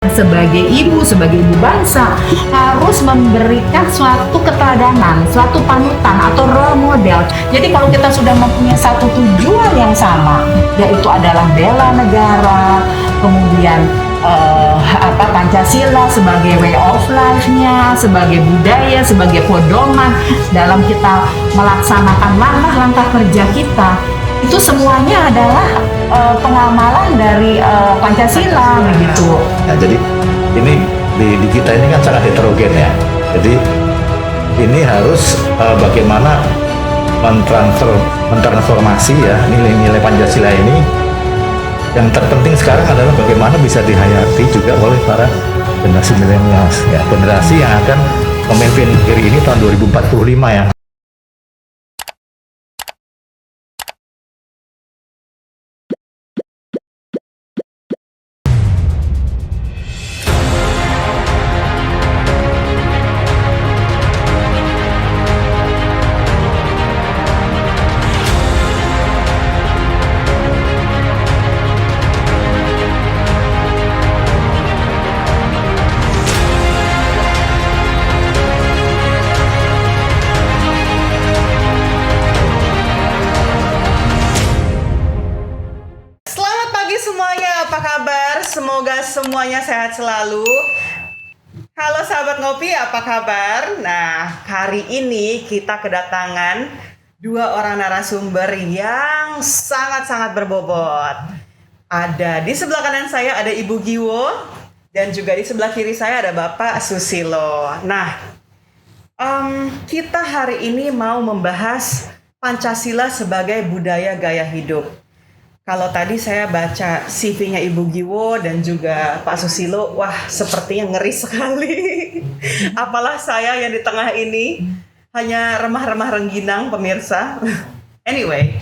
Sebagai ibu bangsa harus memberikan suatu keteladanan, suatu panutan atau role model. Jadi kalau kita sudah mempunyai satu tujuan yang sama, yaitu adalah bela negara, kemudian Pancasila sebagai way of life-nya, sebagai budaya, sebagai pedoman dalam kita melaksanakan langkah-langkah kerja kita, itu semuanya adalah pengamalan dari Pancasila begitu. Ya, jadi ini di kita ini kan sangat heterogen ya. Jadi ini harus bagaimana mentransformasi ya nilai-nilai Pancasila ini. Yang terpenting sekarang adalah bagaimana bisa dihayati juga oleh para generasi milenial ya, generasi yang akan memimpin negeri ini tahun 2045 ya. Semoga semuanya sehat selalu. Halo sahabat ngopi, apa kabar? Nah, hari ini kita kedatangan dua orang narasumber yang sangat-sangat berbobot. Ada di sebelah kanan saya ada Ibu Giwo dan juga di sebelah kiri saya ada Bapak Susilo. Nah, kita hari ini mau membahas Pancasila sebagai budaya gaya hidup. Kalau tadi saya baca CV-nya Ibu Giwo dan juga Pak Susilo, wah sepertinya ngeri sekali. Apalah saya yang di tengah ini hanya remah-remah rengginang pemirsa. Anyway,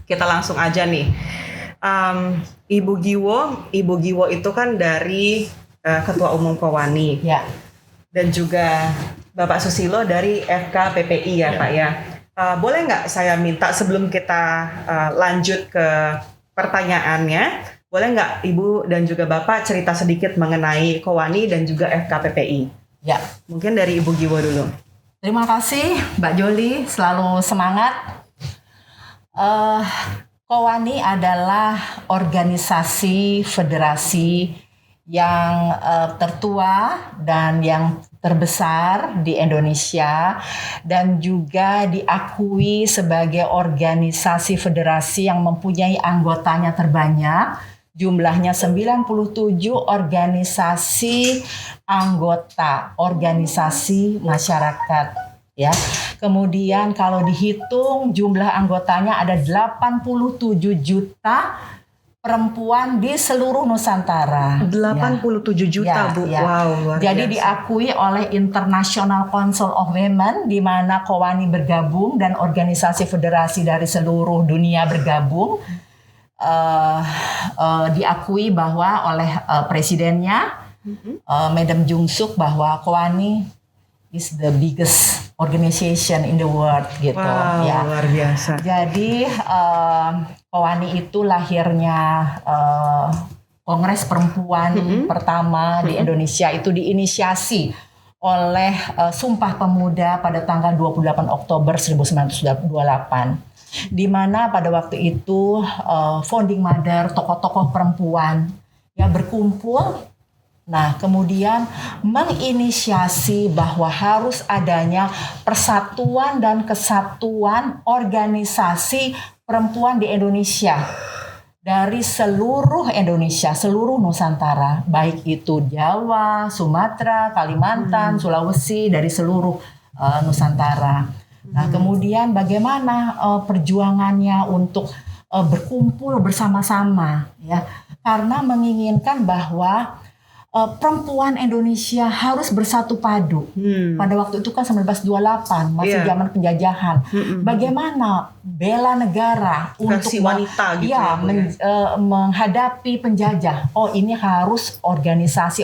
kita langsung aja nih. Ibu Giwo itu kan dari Ketua Umum Kowani. Ya. Dan juga Bapak Susilo dari FKPPI ya Pak ya. Boleh nggak saya minta sebelum kita lanjut ke pertanyaannya, boleh nggak Ibu dan juga Bapak cerita sedikit mengenai Kowani dan juga FKPPI? Ya. Mungkin dari Ibu Giwo dulu. Terima kasih Mbak Joli, selalu semangat. Kowani adalah organisasi federasi yang tertua dan yang terbesar di Indonesia dan juga diakui sebagai organisasi federasi yang mempunyai anggotanya terbanyak. Jumlahnya 97 organisasi anggota, organisasi masyarakat ya. Kemudian kalau dihitung jumlah anggotanya ada 87 juta perempuan di seluruh Nusantara. 87 juta, ya, Bu. Ya. Wow, luar Jadi biasa. diakui oleh International Council of Women, di mana Kowani bergabung dan organisasi federasi dari seluruh dunia bergabung. Diakui bahwa oleh presidennya, Madam Jung Suk, bahwa Kowani is the biggest organization in the world gitu. Wow, ya. luar biasa. Jadi Kowani itu lahirnya Kongres Perempuan pertama di Indonesia itu diinisiasi oleh Sumpah Pemuda pada tanggal 28 Oktober 1928. Di mana pada waktu itu founding mother, tokoh-tokoh perempuan ya berkumpul. Nah, kemudian menginisiasi bahwa harus adanya persatuan dan kesatuan organisasi perempuan di Indonesia. Dari seluruh Indonesia, seluruh Nusantara, baik itu Jawa, Sumatera, Kalimantan, Sulawesi, dari seluruh Nusantara. Nah, kemudian bagaimana perjuangannya untuk berkumpul bersama-sama ya, karena menginginkan bahwa perempuan Indonesia harus bersatu padu. Pada waktu itu kan 1928 masih zaman penjajahan. Bagaimana bela negara versi untuk wanita gitu ya, ya, menghadapi penjajah. Oh, ini harus organisasi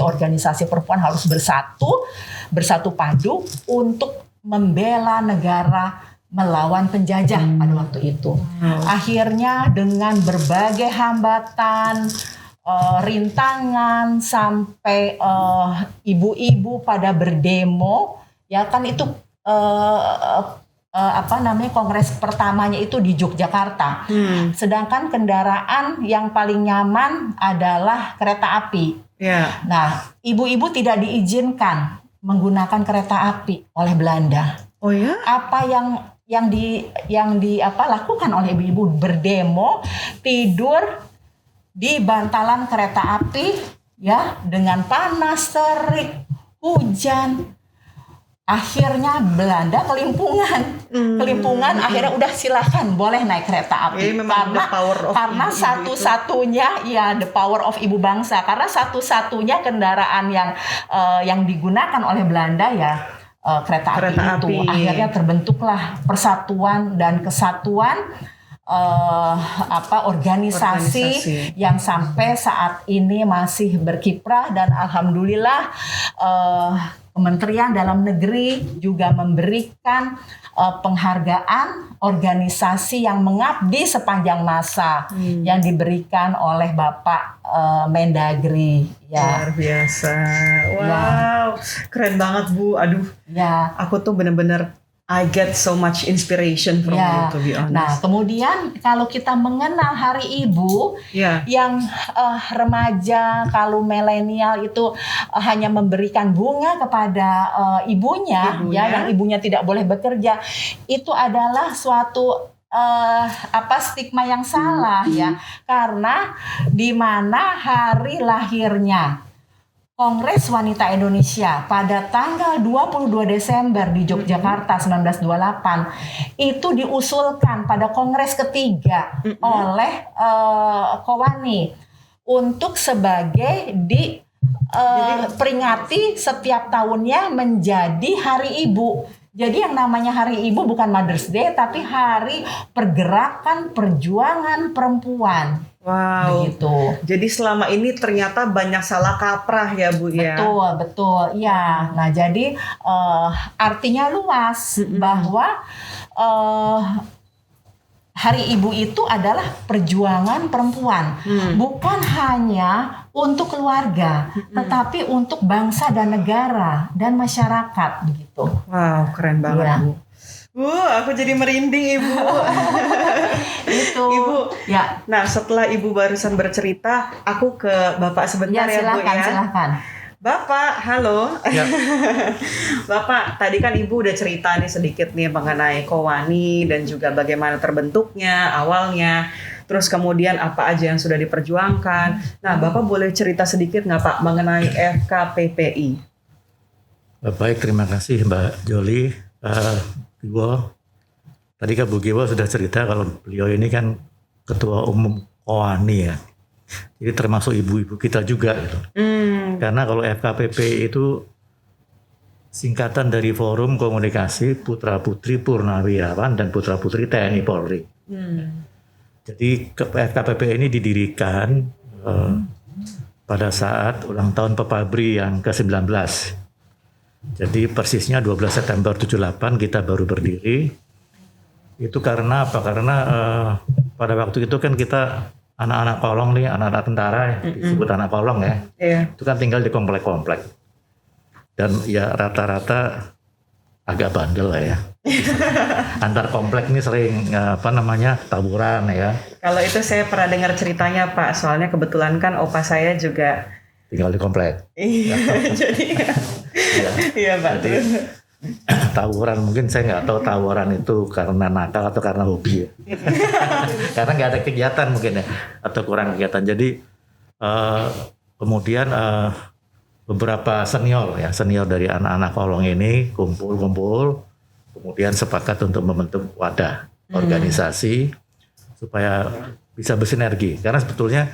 perempuan harus bersatu padu untuk membela negara melawan penjajah pada waktu itu. Akhirnya dengan berbagai hambatan, rintangan sampai ibu-ibu pada berdemo, ya kan itu kongres pertamanya itu di Yogyakarta. Sedangkan kendaraan yang paling nyaman adalah kereta api. Ya. Nah, ibu-ibu tidak diizinkan menggunakan kereta api oleh Belanda. Oh ya? Apa yang lakukan oleh ibu-ibu berdemo, tidur di bantalan kereta api ya dengan panas terik, hujan. Akhirnya Belanda kelimpungan akhirnya udah silakan boleh naik kereta api karena satu-satunya ya the power of ibu bangsa, karena satu-satunya kendaraan yang digunakan oleh Belanda ya kereta api itu. Akhirnya terbentuklah persatuan dan kesatuan organisasi yang sampai saat ini masih berkiprah, dan alhamdulillah Kementerian Dalam Negeri juga memberikan penghargaan organisasi yang mengabdi sepanjang masa yang diberikan oleh Bapak Mendagri. Ya. Luar biasa. Wow, keren banget Bu. Aduh, ya. Aku tuh bener-bener I get so much inspiration from you, to be honest. Nah, kemudian kalau kita mengenal Hari Ibu, yang remaja, kalau milenial itu hanya memberikan bunga kepada ibunya, ya, yang ibunya tidak boleh bekerja, itu adalah suatu stigma yang salah, ya, karena di mana hari lahirnya Kongres Wanita Indonesia pada tanggal 22 Desember di Yogyakarta 1928 itu diusulkan pada Kongres ketiga oleh Kowani untuk sebagai peringati setiap tahunnya menjadi Hari Ibu. Jadi yang namanya Hari Ibu bukan Mother's Day, tapi Hari Pergerakan Perjuangan Perempuan. Wow. Begitu. Jadi selama ini ternyata banyak salah kaprah ya Bu ya. Betul. Ya. Nah, jadi artinya luas bahwa Hari Ibu itu adalah perjuangan perempuan, bukan hanya untuk keluarga, tetapi untuk bangsa dan negara dan masyarakat begitu. Wow, keren banget Bu. Bu, aku jadi merinding Ibu. Itu. Ibu. Ya. Nah, setelah Ibu barusan bercerita, aku ke Bapak sebentar ya Bu ya. Silakan. Bapak, halo. Ya. Bapak, tadi kan Ibu udah cerita nih sedikit nih mengenai Kowani dan juga bagaimana terbentuknya awalnya. Terus kemudian apa aja yang sudah diperjuangkan. Nah, Bapak boleh cerita sedikit nggak Pak mengenai FKPPI? Baik, terima kasih Mbak Joli. Giwo. Tadi kan Bu Giwo sudah cerita kalau beliau ini kan Ketua Umum Kowani ya. Jadi termasuk ibu-ibu kita juga gitu. Karena kalau FKPP itu singkatan dari Forum Komunikasi Putra Putri Purnawirawan dan Putra Putri TNI Polri. Jadi FKPP ini didirikan pada saat ulang tahun Pepabri yang ke-19. Jadi persisnya 12 September 78 kita baru berdiri. Itu karena apa? Karena pada waktu itu kan kita anak-anak kolong nih, anak-anak tentara disebut anak kolong ya. Itu kan tinggal di komplek-komplek. Dan ya rata-rata agak bandel lah ya. Antar komplek ini sering tawuran ya. Kalau itu saya pernah dengar ceritanya Pak, soalnya kebetulan kan opa saya juga tinggal di komplek. Iya, jadi iya Pak. Jadi tawuran, mungkin saya nggak tahu tawuran itu karena nakal atau karena hobi ya. Karena nggak ada kegiatan mungkin ya, atau kurang kegiatan. Jadi kemudian beberapa senior dari anak-anak kolong ini kumpul, kemudian sepakat untuk membentuk wadah organisasi supaya bisa bersinergi. Karena sebetulnya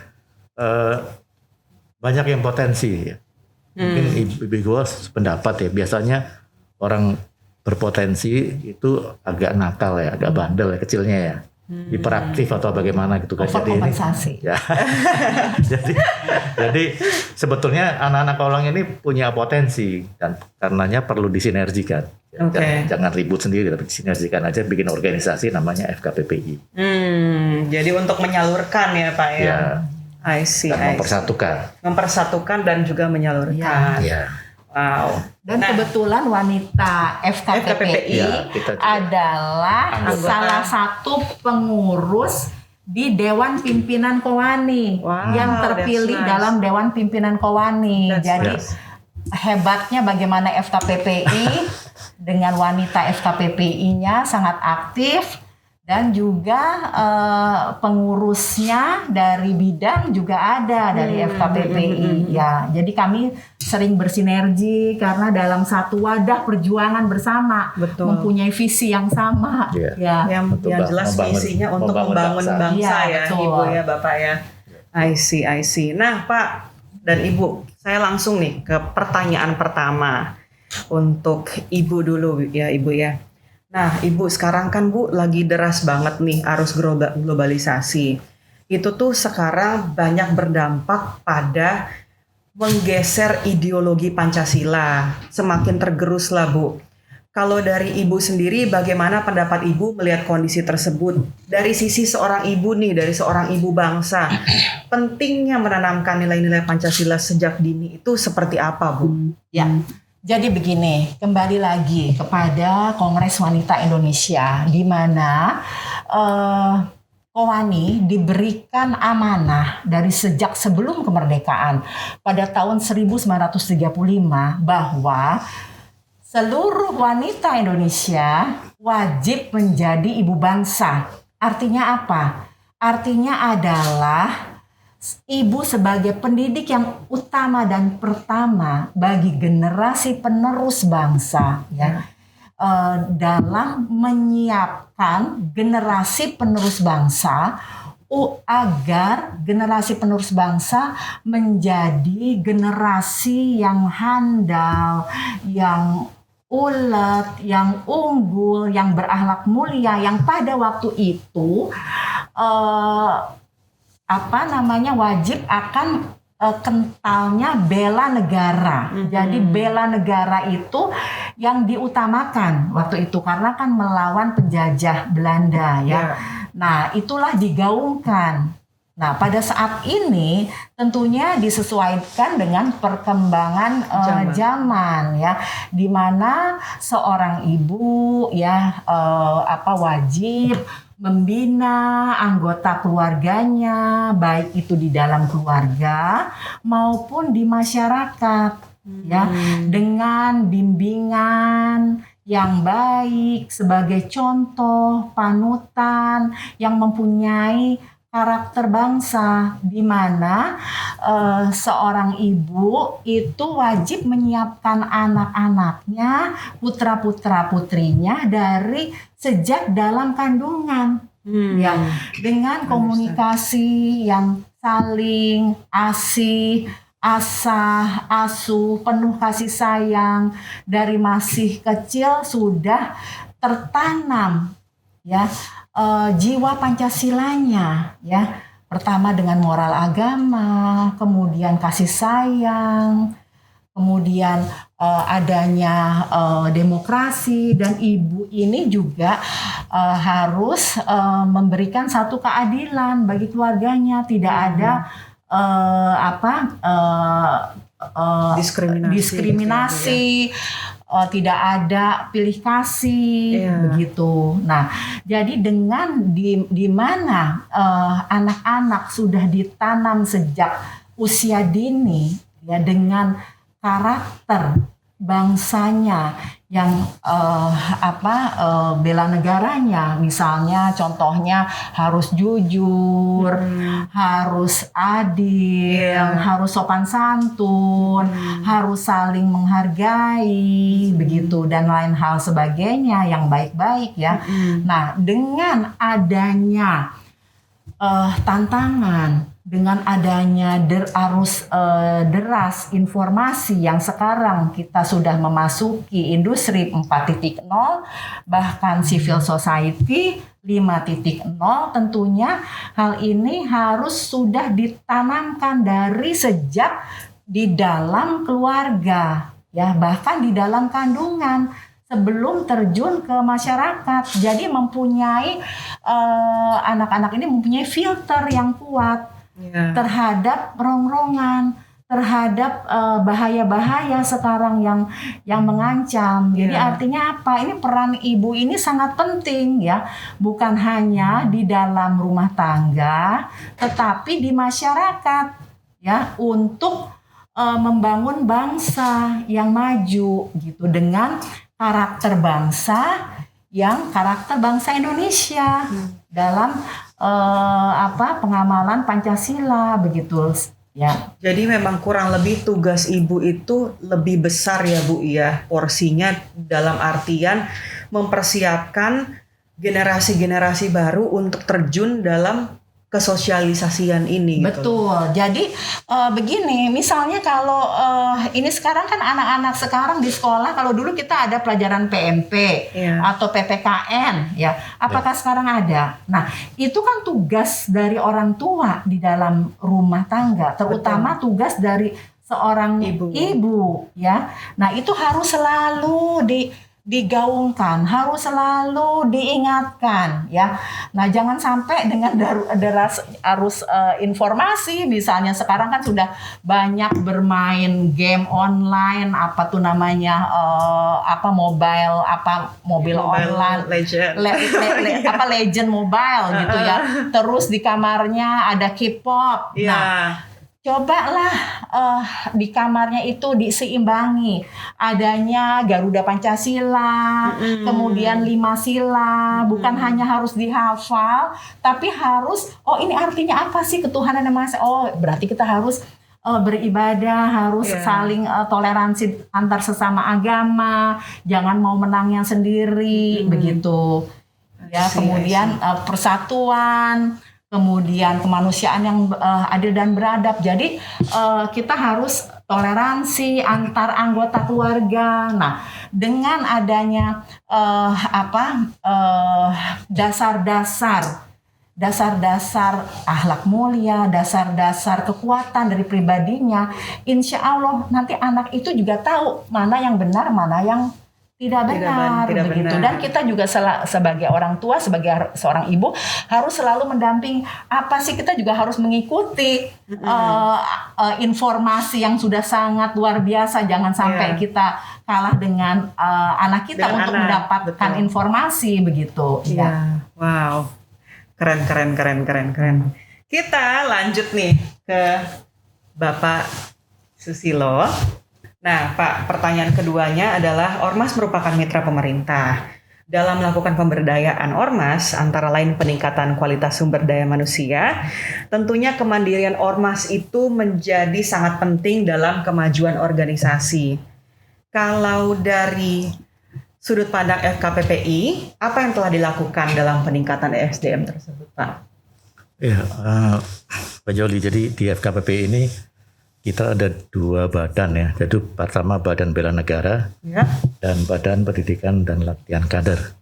banyak yang potensi ya. Mungkin ibu gue pendapat ya, biasanya orang berpotensi itu agak nakal ya, agak bandel ya, kecilnya ya, hiperaktif atau bagaimana gitu kan. Overkompensasi. Ya. jadi sebetulnya anak-anak kolong ini punya potensi dan karenanya perlu disinergikan. Jangan ribut sendiri, tapi disinergikan aja, bikin organisasi namanya FKPPI. Jadi untuk menyalurkan ya Pak ya. I see. dan Mempersatukan dan juga menyalurkan. Ya. Wow. Dan kebetulan wanita FKPPI Ya, kita juga adalah anggota. salah satu pengurus di Dewan Pimpinan Kowani Wow, yang terpilih that's nice. dalam Dewan Pimpinan Kowani. That's Jadi nice. hebatnya bagaimana FKPPI dengan wanita FKPPI-nya sangat aktif. Dan juga pengurusnya dari bidang juga ada dari FKPPI. Ya, jadi kami sering bersinergi karena dalam satu wadah perjuangan bersama, Betul. mempunyai visi yang sama. Iya. Ya. Yang jelas visinya untuk membangun bangsa Iya, ya, betul. Ibu ya, Bapak ya. I see. Nah, Pak dan Ibu, saya langsung nih ke pertanyaan pertama untuk Ibu dulu ya, Ibu ya. Nah, Ibu sekarang kan Bu lagi deras banget nih arus globalisasi. Itu tuh sekarang banyak berdampak pada menggeser ideologi Pancasila. Semakin tergerus lah Bu. Kalau dari Ibu sendiri, bagaimana pendapat Ibu melihat kondisi tersebut? Dari sisi seorang ibu nih, dari seorang ibu bangsa, pentingnya menanamkan nilai-nilai Pancasila sejak dini itu seperti apa Bu? Ya. Jadi begini, kembali lagi kepada Kongres Wanita Indonesia, di mana Kowani diberikan amanah dari sejak sebelum kemerdekaan pada tahun 1935 bahwa seluruh wanita Indonesia wajib menjadi ibu bangsa. Artinya apa? Artinya adalah ibu sebagai pendidik yang utama dan pertama bagi generasi penerus bangsa, ya, dalam menyiapkan generasi penerus bangsa agar generasi penerus bangsa menjadi generasi yang handal, yang ulet, yang unggul, yang berakhlak mulia, yang pada waktu itu wajib akan kentalnya bela negara. Jadi bela negara itu yang diutamakan waktu itu karena kan melawan penjajah Belanda ya. Nah, itulah digaungkan. Nah, pada saat ini tentunya disesuaikan dengan perkembangan zaman ya, di mana seorang ibu ya wajib membina anggota keluarganya, baik itu di dalam keluarga maupun di masyarakat, ya, dengan bimbingan yang baik sebagai contoh panutan yang mempunyai karakter bangsa, di mana seorang ibu itu wajib menyiapkan anak-anaknya, putra-putra putrinya dari sejak dalam kandungan, ya, dengan komunikasi yang saling asih, asah, asuh, penuh kasih sayang dari masih kecil sudah tertanam, ya. Jiwa Pancasilanya, ya, pertama dengan moral agama, kemudian kasih sayang, kemudian adanya demokrasi, dan ibu ini juga harus memberikan satu keadilan bagi keluarganya, tidak ada diskriminasi. Tidak ada pilih kasih, begitu. Nah, jadi dengan di mana anak-anak sudah ditanam sejak usia dini, ya, dengan karakter bangsanya yang bela negaranya, misalnya contohnya harus jujur, harus adil, harus sopan santun, harus saling menghargai, begitu, dan lain hal sebagainya yang baik-baik, ya. Nah, dengan adanya tantangan, dengan adanya arus deras informasi yang sekarang kita sudah memasuki industri 4.0, bahkan civil society 5.0, tentunya hal ini harus sudah ditanamkan dari sejak di dalam keluarga, ya, bahkan di dalam kandungan, sebelum terjun ke masyarakat. Jadi mempunyai anak-anak ini mempunyai filter yang kuat Ya. terhadap rongrongan, terhadap bahaya-bahaya sekarang yang mengancam. Jadi Ya. artinya apa? Ini peran ibu ini sangat penting ya, bukan hanya di dalam rumah tangga, tetapi di masyarakat ya, untuk membangun bangsa yang maju gitu, dengan karakter bangsa Indonesia dalam pengamalan Pancasila begitu ya. Jadi memang kurang lebih tugas ibu itu lebih besar ya Bu ya, porsinya dalam artian mempersiapkan generasi-generasi baru untuk terjun dalam kesosialisasian ini. Gitu. Betul. Jadi begini, misalnya kalau ini sekarang kan anak-anak sekarang di sekolah, kalau dulu kita ada pelajaran PMP Iya. atau PPKN ya. Apakah sekarang ada? Nah, itu kan tugas dari orang tua di dalam rumah tangga, terutama tugas dari seorang ibu ya. Nah, itu harus selalu digaungkan, harus selalu diingatkan ya. Nah, jangan sampai dengan arus informasi, misalnya sekarang kan sudah banyak bermain game online, mobil online, legend. legend mobile gitu ya. Terus di kamarnya ada K-pop. Iya. Nah, cobalah di kamarnya itu diseimbangi, adanya Garuda Pancasila, kemudian 5 sila, bukan hanya harus dihafal, tapi harus, ini artinya apa sih ketuhanan yang Maha Esa? Berarti kita harus beribadah, harus saling toleransi antar sesama agama, jangan mau menangnya sendiri, begitu. Ya, kemudian persatuan, kemudian kemanusiaan yang adil dan beradab. Jadi kita harus toleransi antar anggota keluarga. Nah, dengan adanya dasar-dasar akhlak mulia, dasar-dasar kekuatan dari pribadinya, insya Allah nanti anak itu juga tahu mana yang benar, mana yang tidak benar, begitu. benar. Dan kita juga sebagai orang tua, sebagai seorang ibu harus selalu mendampingi. Apa sih, kita juga harus mengikuti informasi yang sudah sangat luar biasa. Jangan sampai kita kalah dengan anak kita untuk mendapatkan informasi begitu. Ya. Wow, keren. Kita lanjut nih ke Bapak Susilo. Nah, Pak, pertanyaan keduanya adalah, Ormas merupakan mitra pemerintah. Dalam melakukan pemberdayaan Ormas, antara lain peningkatan kualitas sumber daya manusia, tentunya kemandirian Ormas itu menjadi sangat penting dalam kemajuan organisasi. Kalau dari sudut pandang FKPPI, apa yang telah dilakukan dalam peningkatan ESDM tersebut, Pak? Ya, Pak Joli, jadi di FKPPI ini kita ada 2 badan ya. Jadi pertama Badan Bela Negara dan Badan Pendidikan dan Latihan Kader.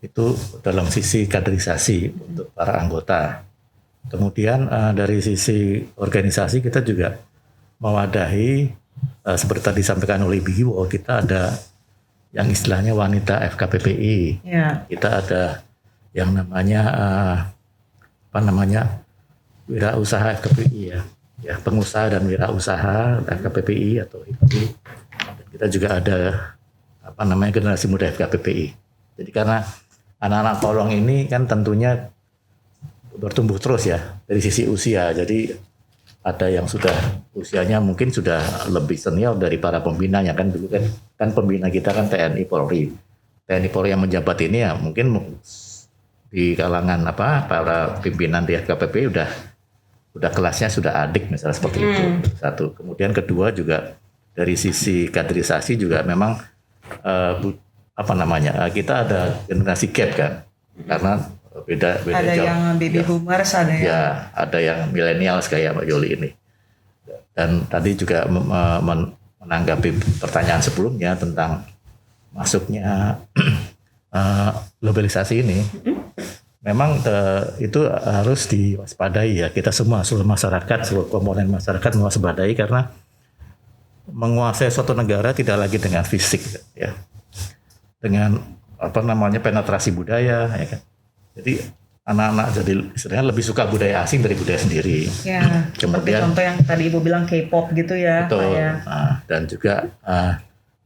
Itu dalam sisi kaderisasi untuk para anggota. Kemudian dari sisi organisasi kita juga mewadahi seperti tadi disampaikan oleh Ibu Giwo, kita ada yang istilahnya wanita FKPPI. Kita ada yang namanya wirausaha FKPI ya. Ya, pengusaha dan wirausaha FKPPI atau itu. Kita juga ada generasi muda FKPPI. Jadi karena anak-anak kolong ini kan tentunya bertumbuh terus ya dari sisi usia. Jadi ada yang sudah usianya mungkin sudah lebih senior dari para pembinanya kan. Dulu kan pembina kita kan TNI Polri. TNI Polri yang menjabat ini ya mungkin di kalangan para pimpinan di FKPPI udah kelasnya sudah adik misalnya seperti itu. Satu. Kemudian kedua juga dari sisi kaderisasi juga memang kita ada generasi gap kan, karena beda ada jauh. Yang baby boomers, ada yang ada yang milenial kayak Mbak Yoli ini. Dan tadi juga menanggapi pertanyaan sebelumnya tentang masuknya globalisasi ini. Memang itu harus diwaspadai ya, kita semua, seluruh masyarakat, seluruh komponen masyarakat mewaspadai, karena menguasai suatu negara tidak lagi dengan fisik ya, dengan penetrasi budaya ya kan. Jadi anak-anak jadi istilahnya lebih suka budaya asing dari budaya sendiri. Ya, seperti Kemudian contoh yang tadi Ibu bilang K-pop gitu ya, Pak betul. ya. Nah, dan juga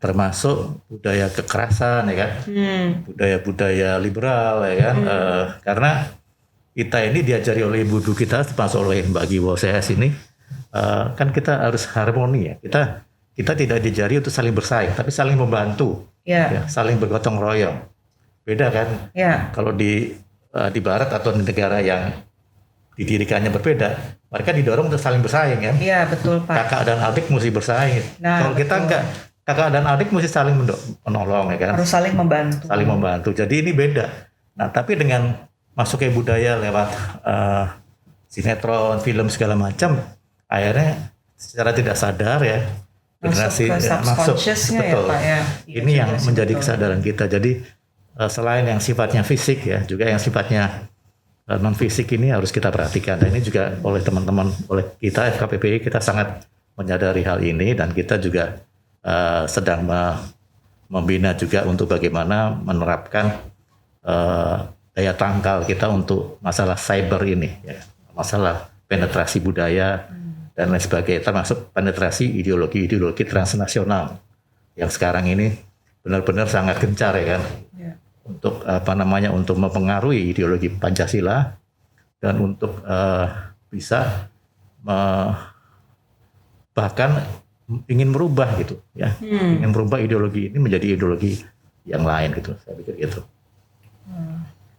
termasuk budaya kekerasan ya kan, budaya-budaya liberal ya kan, karena kita ini diajari oleh ibu-ibu kita, termasuk oleh Mbak Giwo saya sini, kan kita harus harmoni ya. Kita tidak diajari untuk saling bersaing, tapi saling membantu, ya, saling bergotong royong. Beda kan? Ya. Kalau di Barat atau di negara yang didirikannya berbeda, mereka didorong untuk saling bersaing kan? Iya betul Pak. Kakak dan adik mesti bersaing. Nah, kalau kita betul. enggak, kakak dan adik mesti saling menolong ya kan? Harus saling membantu. Saling membantu. Jadi ini beda. Nah, tapi dengan masuknya budaya lewat sinetron, film segala macam, akhirnya secara tidak sadar ya generasi Masuk ke subconsciousnya ya, betul. Pak ya. Iya, Ini yang juga sih, menjadi betul. kesadaran kita. Jadi selain yang sifatnya fisik ya, juga yang sifatnya non fisik ini harus kita perhatikan. Dan ini juga oleh teman-teman, oleh kita FKPPI kita sangat menyadari hal ini, dan kita juga sedang membina juga untuk bagaimana menerapkan daya tangkal kita untuk masalah cyber ini, ya, masalah penetrasi budaya dan lain sebagainya, termasuk penetrasi ideologi transnasional yang sekarang ini benar-benar sangat gencar ya kan, untuk untuk mempengaruhi ideologi Pancasila dan untuk bisa bahkan ingin merubah gitu ya, ingin merubah ideologi ini menjadi ideologi yang lain gitu, saya pikir gitu.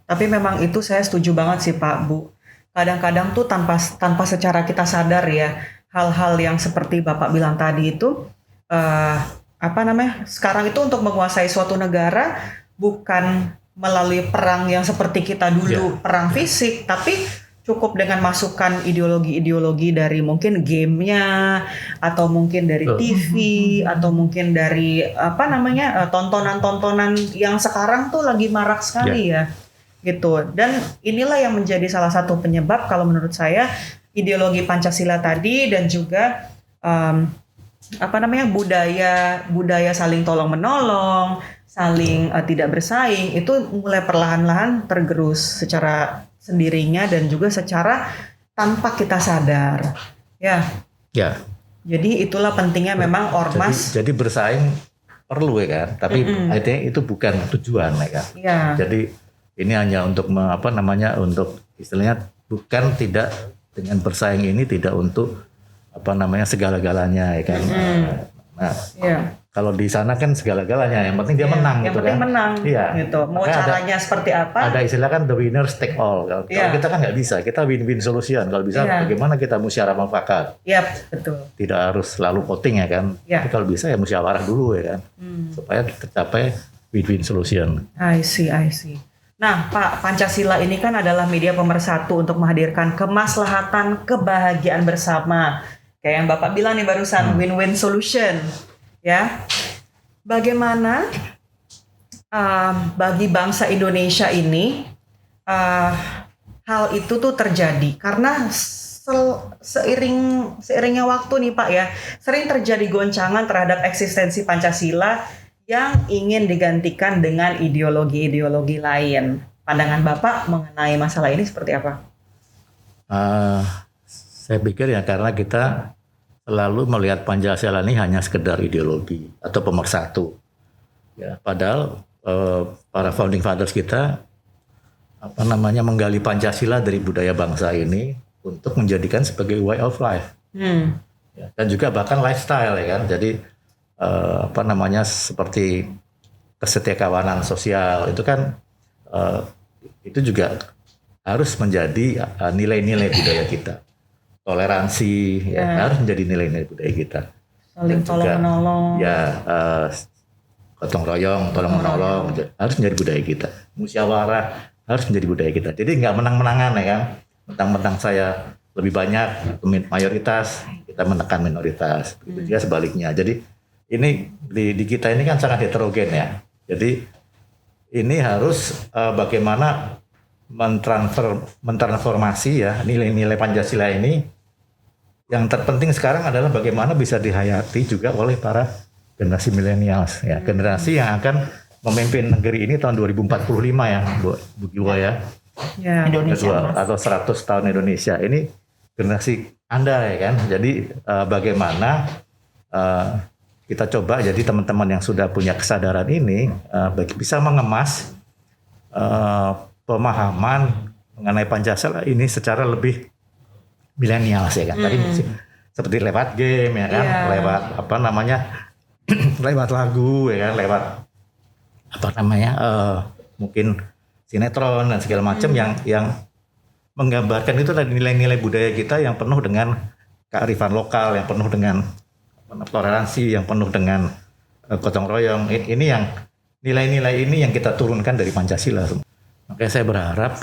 Tapi memang itu saya setuju banget sih Pak Bu. Kadang-kadang tuh tanpa secara kita sadar ya, hal-hal yang seperti Bapak bilang tadi itu sekarang itu untuk menguasai suatu negara bukan melalui perang yang seperti kita dulu perang fisik, tapi cukup dengan masukan ideologi-ideologi dari mungkin gamenya, atau mungkin dari TV, atau mungkin dari tontonan-tontonan yang sekarang tuh lagi marak sekali ya gitu. Dan inilah yang menjadi salah satu penyebab kalau menurut saya ideologi Pancasila tadi, dan juga budaya saling tolong menolong, saling tidak bersaing, itu mulai perlahan-lahan tergerus secara sendirinya dan juga secara tanpa kita sadar. Ya. Jadi itulah pentingnya memang ormas. Jadi bersaing perlu ya kan, tapi artinya itu bukan tujuan ya kan. Jadi ini hanya untuk untuk istilahnya bukan tidak dengan bersaing ini tidak untuk segala-galanya ya kan. Kalau di sana kan segala-galanya, yang penting dia menang yang gitu penting kan. menang Iya. gitu. Mau caranya seperti apa? Ada istilah kan the winners take all. Kalau kita kan nggak bisa, kita win-win solution. Kalau bisa bagaimana kita musyawarah mufakat. Iya, betul. Tidak harus selalu voting ya kan. Tapi kalau bisa ya musyawarah dulu ya kan. Supaya tercapai win-win solution. I see. Nah, Pak, Pancasila ini kan adalah media pemersatu untuk menghadirkan kemaslahatan, kebahagiaan bersama. Kayak yang Bapak bilang nih barusan, win-win solution. Ya, bagaimana bagi bangsa Indonesia ini hal itu tuh terjadi? Karena seiringnya waktu nih Pak ya, sering terjadi goncangan terhadap eksistensi Pancasila yang ingin digantikan dengan ideologi-ideologi lain. Pandangan Bapak mengenai masalah ini seperti apa? Saya pikir ya karena kita selalu melihat Pancasila ini hanya sekedar ideologi atau pemersatu. Ya, padahal para founding fathers kita menggali Pancasila dari budaya bangsa ini untuk menjadikan sebagai way of life. Ya, dan juga bahkan lifestyle ya kan. Jadi seperti kesetiakawanan sosial itu kan itu juga harus menjadi nilai-nilai budaya kita. Toleransi harus menjadi nilai-nilai budaya kita. Saling tolong menolong. Ya, gotong royong, tolong menolong harus menjadi budaya kita. Musyawarah harus menjadi budaya kita. Jadi nggak menang-menangan ya kan. Mentang-mentang saya lebih banyak mayoritas, kita menekan minoritas. Begitu juga sebaliknya. Jadi ini di kita ini kan sangat heterogen ya. Jadi ini harus bagaimana mentransformasi ya nilai-nilai Pancasila ini. Yang terpenting sekarang adalah bagaimana bisa dihayati juga oleh para generasi milenials ya, generasi yang akan memimpin negeri ini tahun 2045 ya, Bu Giwo ya. Ya. Indonesia kedua Emas. atau 100 tahun Indonesia ini generasi Anda ya kan. Jadi bagaimana kita coba jadi teman-teman yang sudah punya kesadaran ini bisa mengemas pemahaman mengenai Pancasila ini secara lebih milenial ya kan. Tadi seperti lewat game ya kan, lewat apa namanya, lewat lagu ya kan, lewat apa namanya, mungkin sinetron dan segala macam yang menggambarkan itu tadi nilai-nilai budaya kita yang penuh dengan kearifan lokal, yang penuh dengan toleransi, yang penuh dengan gotong royong. Ini yang nilai-nilai ini yang kita turunkan dari Pancasila. Makanya saya berharap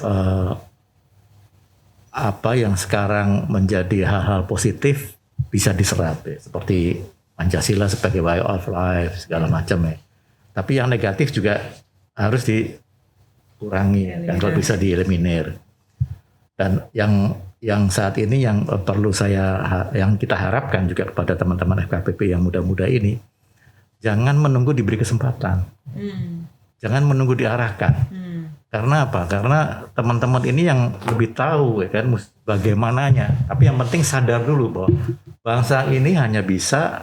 apa yang sekarang menjadi hal-hal positif bisa diserap ya, seperti Pancasila sebagai way of life segala macam ya. Tapi yang negatif juga harus dikurangi dan kalau bisa dieliminir. Dan yang saat ini yang perlu yang kita harapkan juga kepada teman-teman FKPP yang muda-muda ini, jangan menunggu diberi kesempatan, jangan menunggu diarahkan. Karena apa? Karena teman-teman ini yang lebih tahu ya kan bagaimananya. Tapi yang penting sadar dulu bahwa bangsa ini hanya bisa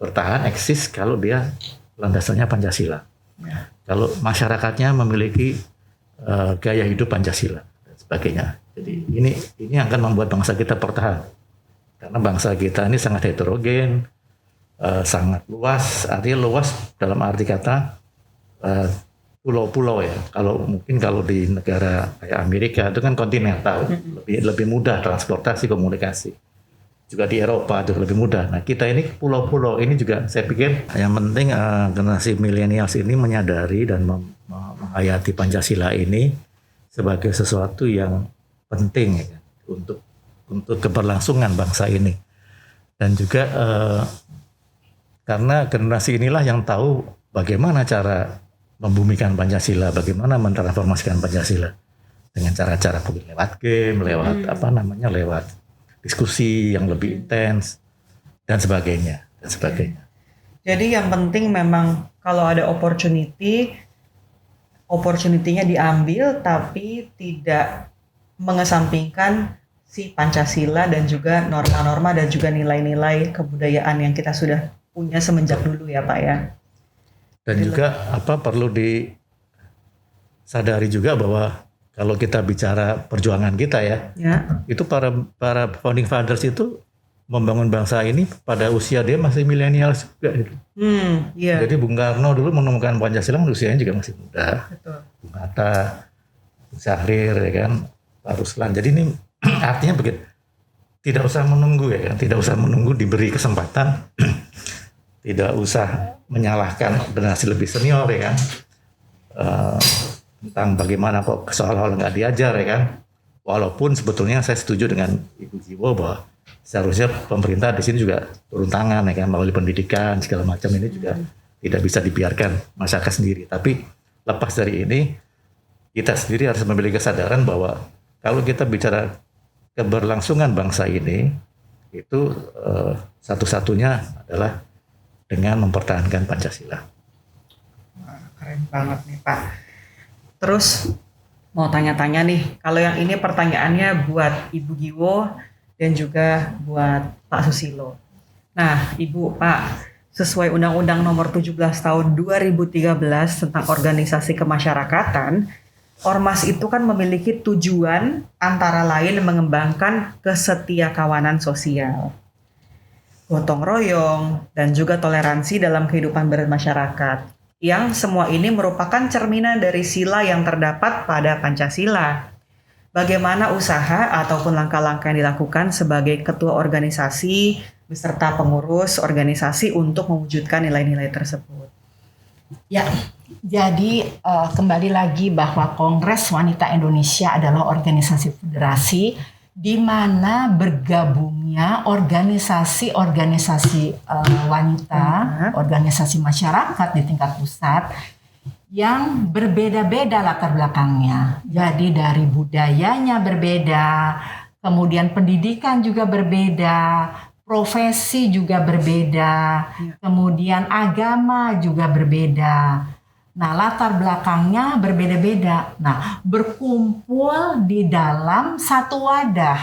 bertahan eksis kalau dia landasannya Pancasila. Kalau masyarakatnya memiliki gaya hidup Pancasila dan sebagainya. Jadi ini akan membuat bangsa kita bertahan. Karena bangsa kita ini sangat heterogen, sangat luas. Artinya luas dalam arti kata pulau-pulau ya. Kalau di negara kayak Amerika itu kan kontinental, lebih mudah transportasi komunikasi. Juga di Eropa itu lebih mudah. Nah kita ini pulau-pulau ini juga saya pikir yang penting generasi milenials ini menyadari dan menghayati Pancasila ini sebagai sesuatu yang penting ya, untuk keberlangsungan bangsa ini. Dan juga karena generasi inilah yang tahu bagaimana cara membumikan Pancasila, bagaimana mentransformasikan Pancasila dengan cara-cara lewat game, lewat lewat diskusi yang lebih intens dan sebagainya. Jadi yang penting memang kalau ada opportunity-nya diambil tapi tidak mengesampingkan si Pancasila dan juga norma-norma dan juga nilai-nilai kebudayaan yang kita sudah punya semenjak dulu ya Pak ya. Dan juga perlu disadari juga bahwa kalau kita bicara perjuangan kita ya. Itu para founding fathers itu membangun bangsa ini pada usia dia masih milenial juga gitu. Jadi Bung Karno dulu menemukan Pancasila usianya juga masih muda. Betul. Bung Hatta, Bung Syahrir ya kan, Pak Ruslan. Jadi ini artinya begitu. Tidak usah menunggu ya kan, tidak usah menunggu diberi kesempatan. Tidak usah menyalahkan generasi lebih senior ya kan. Tentang bagaimana kok seolah-olah nggak diajar ya kan. Walaupun sebetulnya saya setuju dengan Ibu Giwo bahwa seharusnya pemerintah di sini juga turun tangan ya kan, melalui pendidikan segala macam ini juga tidak bisa dibiarkan masyarakat sendiri. Tapi lepas dari ini kita sendiri harus memiliki kesadaran bahwa kalau kita bicara keberlangsungan bangsa ini itu satu-satunya adalah dengan mempertahankan Pancasila. Keren banget nih Pak. Terus mau tanya-tanya nih, kalau yang ini pertanyaannya buat Ibu Giwo dan juga buat Pak Susilo. Nah, Ibu, Pak, sesuai Undang-Undang Nomor 17 Tahun 2013 tentang Organisasi Kemasyarakatan, Ormas itu kan memiliki tujuan antara lain mengembangkan kesetiakawanan sosial, gotong royong, dan juga toleransi dalam kehidupan bermasyarakat. Yang semua ini merupakan cerminan dari sila yang terdapat pada Pancasila. Bagaimana usaha ataupun langkah-langkah yang dilakukan sebagai ketua organisasi beserta pengurus organisasi untuk mewujudkan nilai-nilai tersebut? Ya, jadi kembali lagi bahwa Kongres Wanita Indonesia adalah organisasi federasi di mana bergabungnya organisasi-organisasi wanita, organisasi masyarakat di tingkat pusat yang berbeda-beda latar belakangnya. Jadi dari budayanya berbeda, kemudian pendidikan juga berbeda, profesi juga berbeda, kemudian agama juga berbeda. Nah, latar belakangnya berbeda-beda. Nah, berkumpul di dalam satu wadah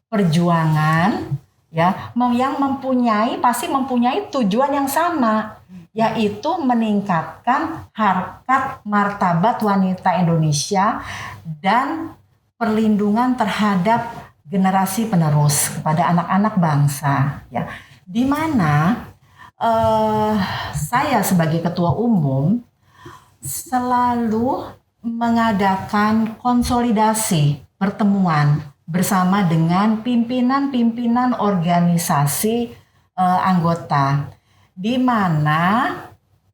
perjuangan ya, yang pasti mempunyai tujuan yang sama, yaitu meningkatkan harkat martabat wanita Indonesia dan perlindungan terhadap generasi penerus kepada anak-anak bangsa ya. Di mana saya sebagai ketua umum selalu mengadakan konsolidasi pertemuan bersama dengan pimpinan-pimpinan organisasi anggota, di mana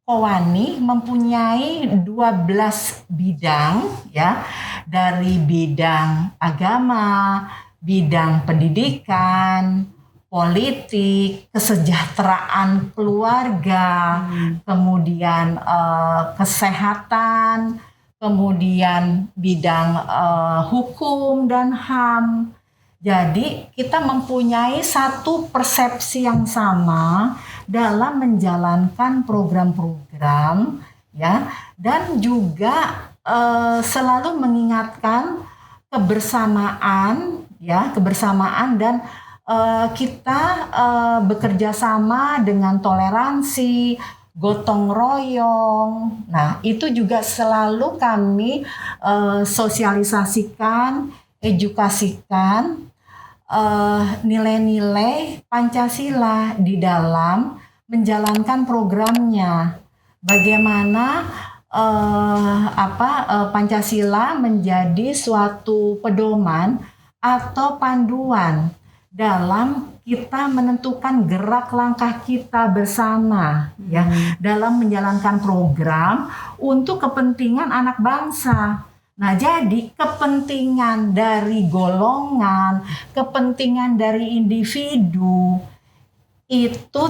Kowani mempunyai 12 bidang ya, dari bidang agama, bidang pendidikan, politik, kesejahteraan keluarga, kemudian kesehatan, kemudian bidang hukum dan HAM. Jadi kita mempunyai satu persepsi yang sama dalam menjalankan program-program ya, dan juga selalu mengingatkan kebersamaan dan kita bekerja sama dengan toleransi, gotong royong. Nah, itu juga selalu kami sosialisasikan, edukasikan nilai-nilai Pancasila di dalam menjalankan programnya. Bagaimana Pancasila menjadi suatu pedoman atau panduan dalam kita menentukan gerak langkah kita bersama ya, dalam menjalankan program untuk kepentingan anak bangsa. Nah, jadi kepentingan dari golongan, kepentingan dari individu itu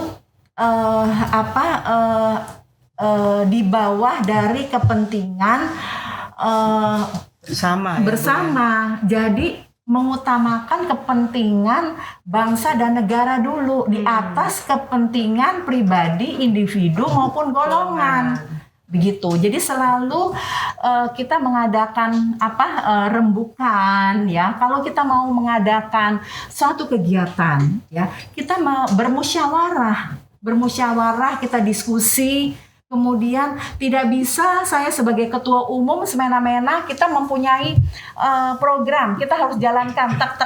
di bawah dari kepentingan bersama. Jadi mengutamakan kepentingan bangsa dan negara dulu di atas kepentingan pribadi, individu maupun golongan. Begitu. Jadi selalu kita mengadakan rembukan ya. Kalau kita mau mengadakan suatu kegiatan ya, kita bermusyawarah, kita diskusi. Kemudian tidak bisa saya sebagai ketua umum semena-mena kita mempunyai program, kita harus jalankan tak,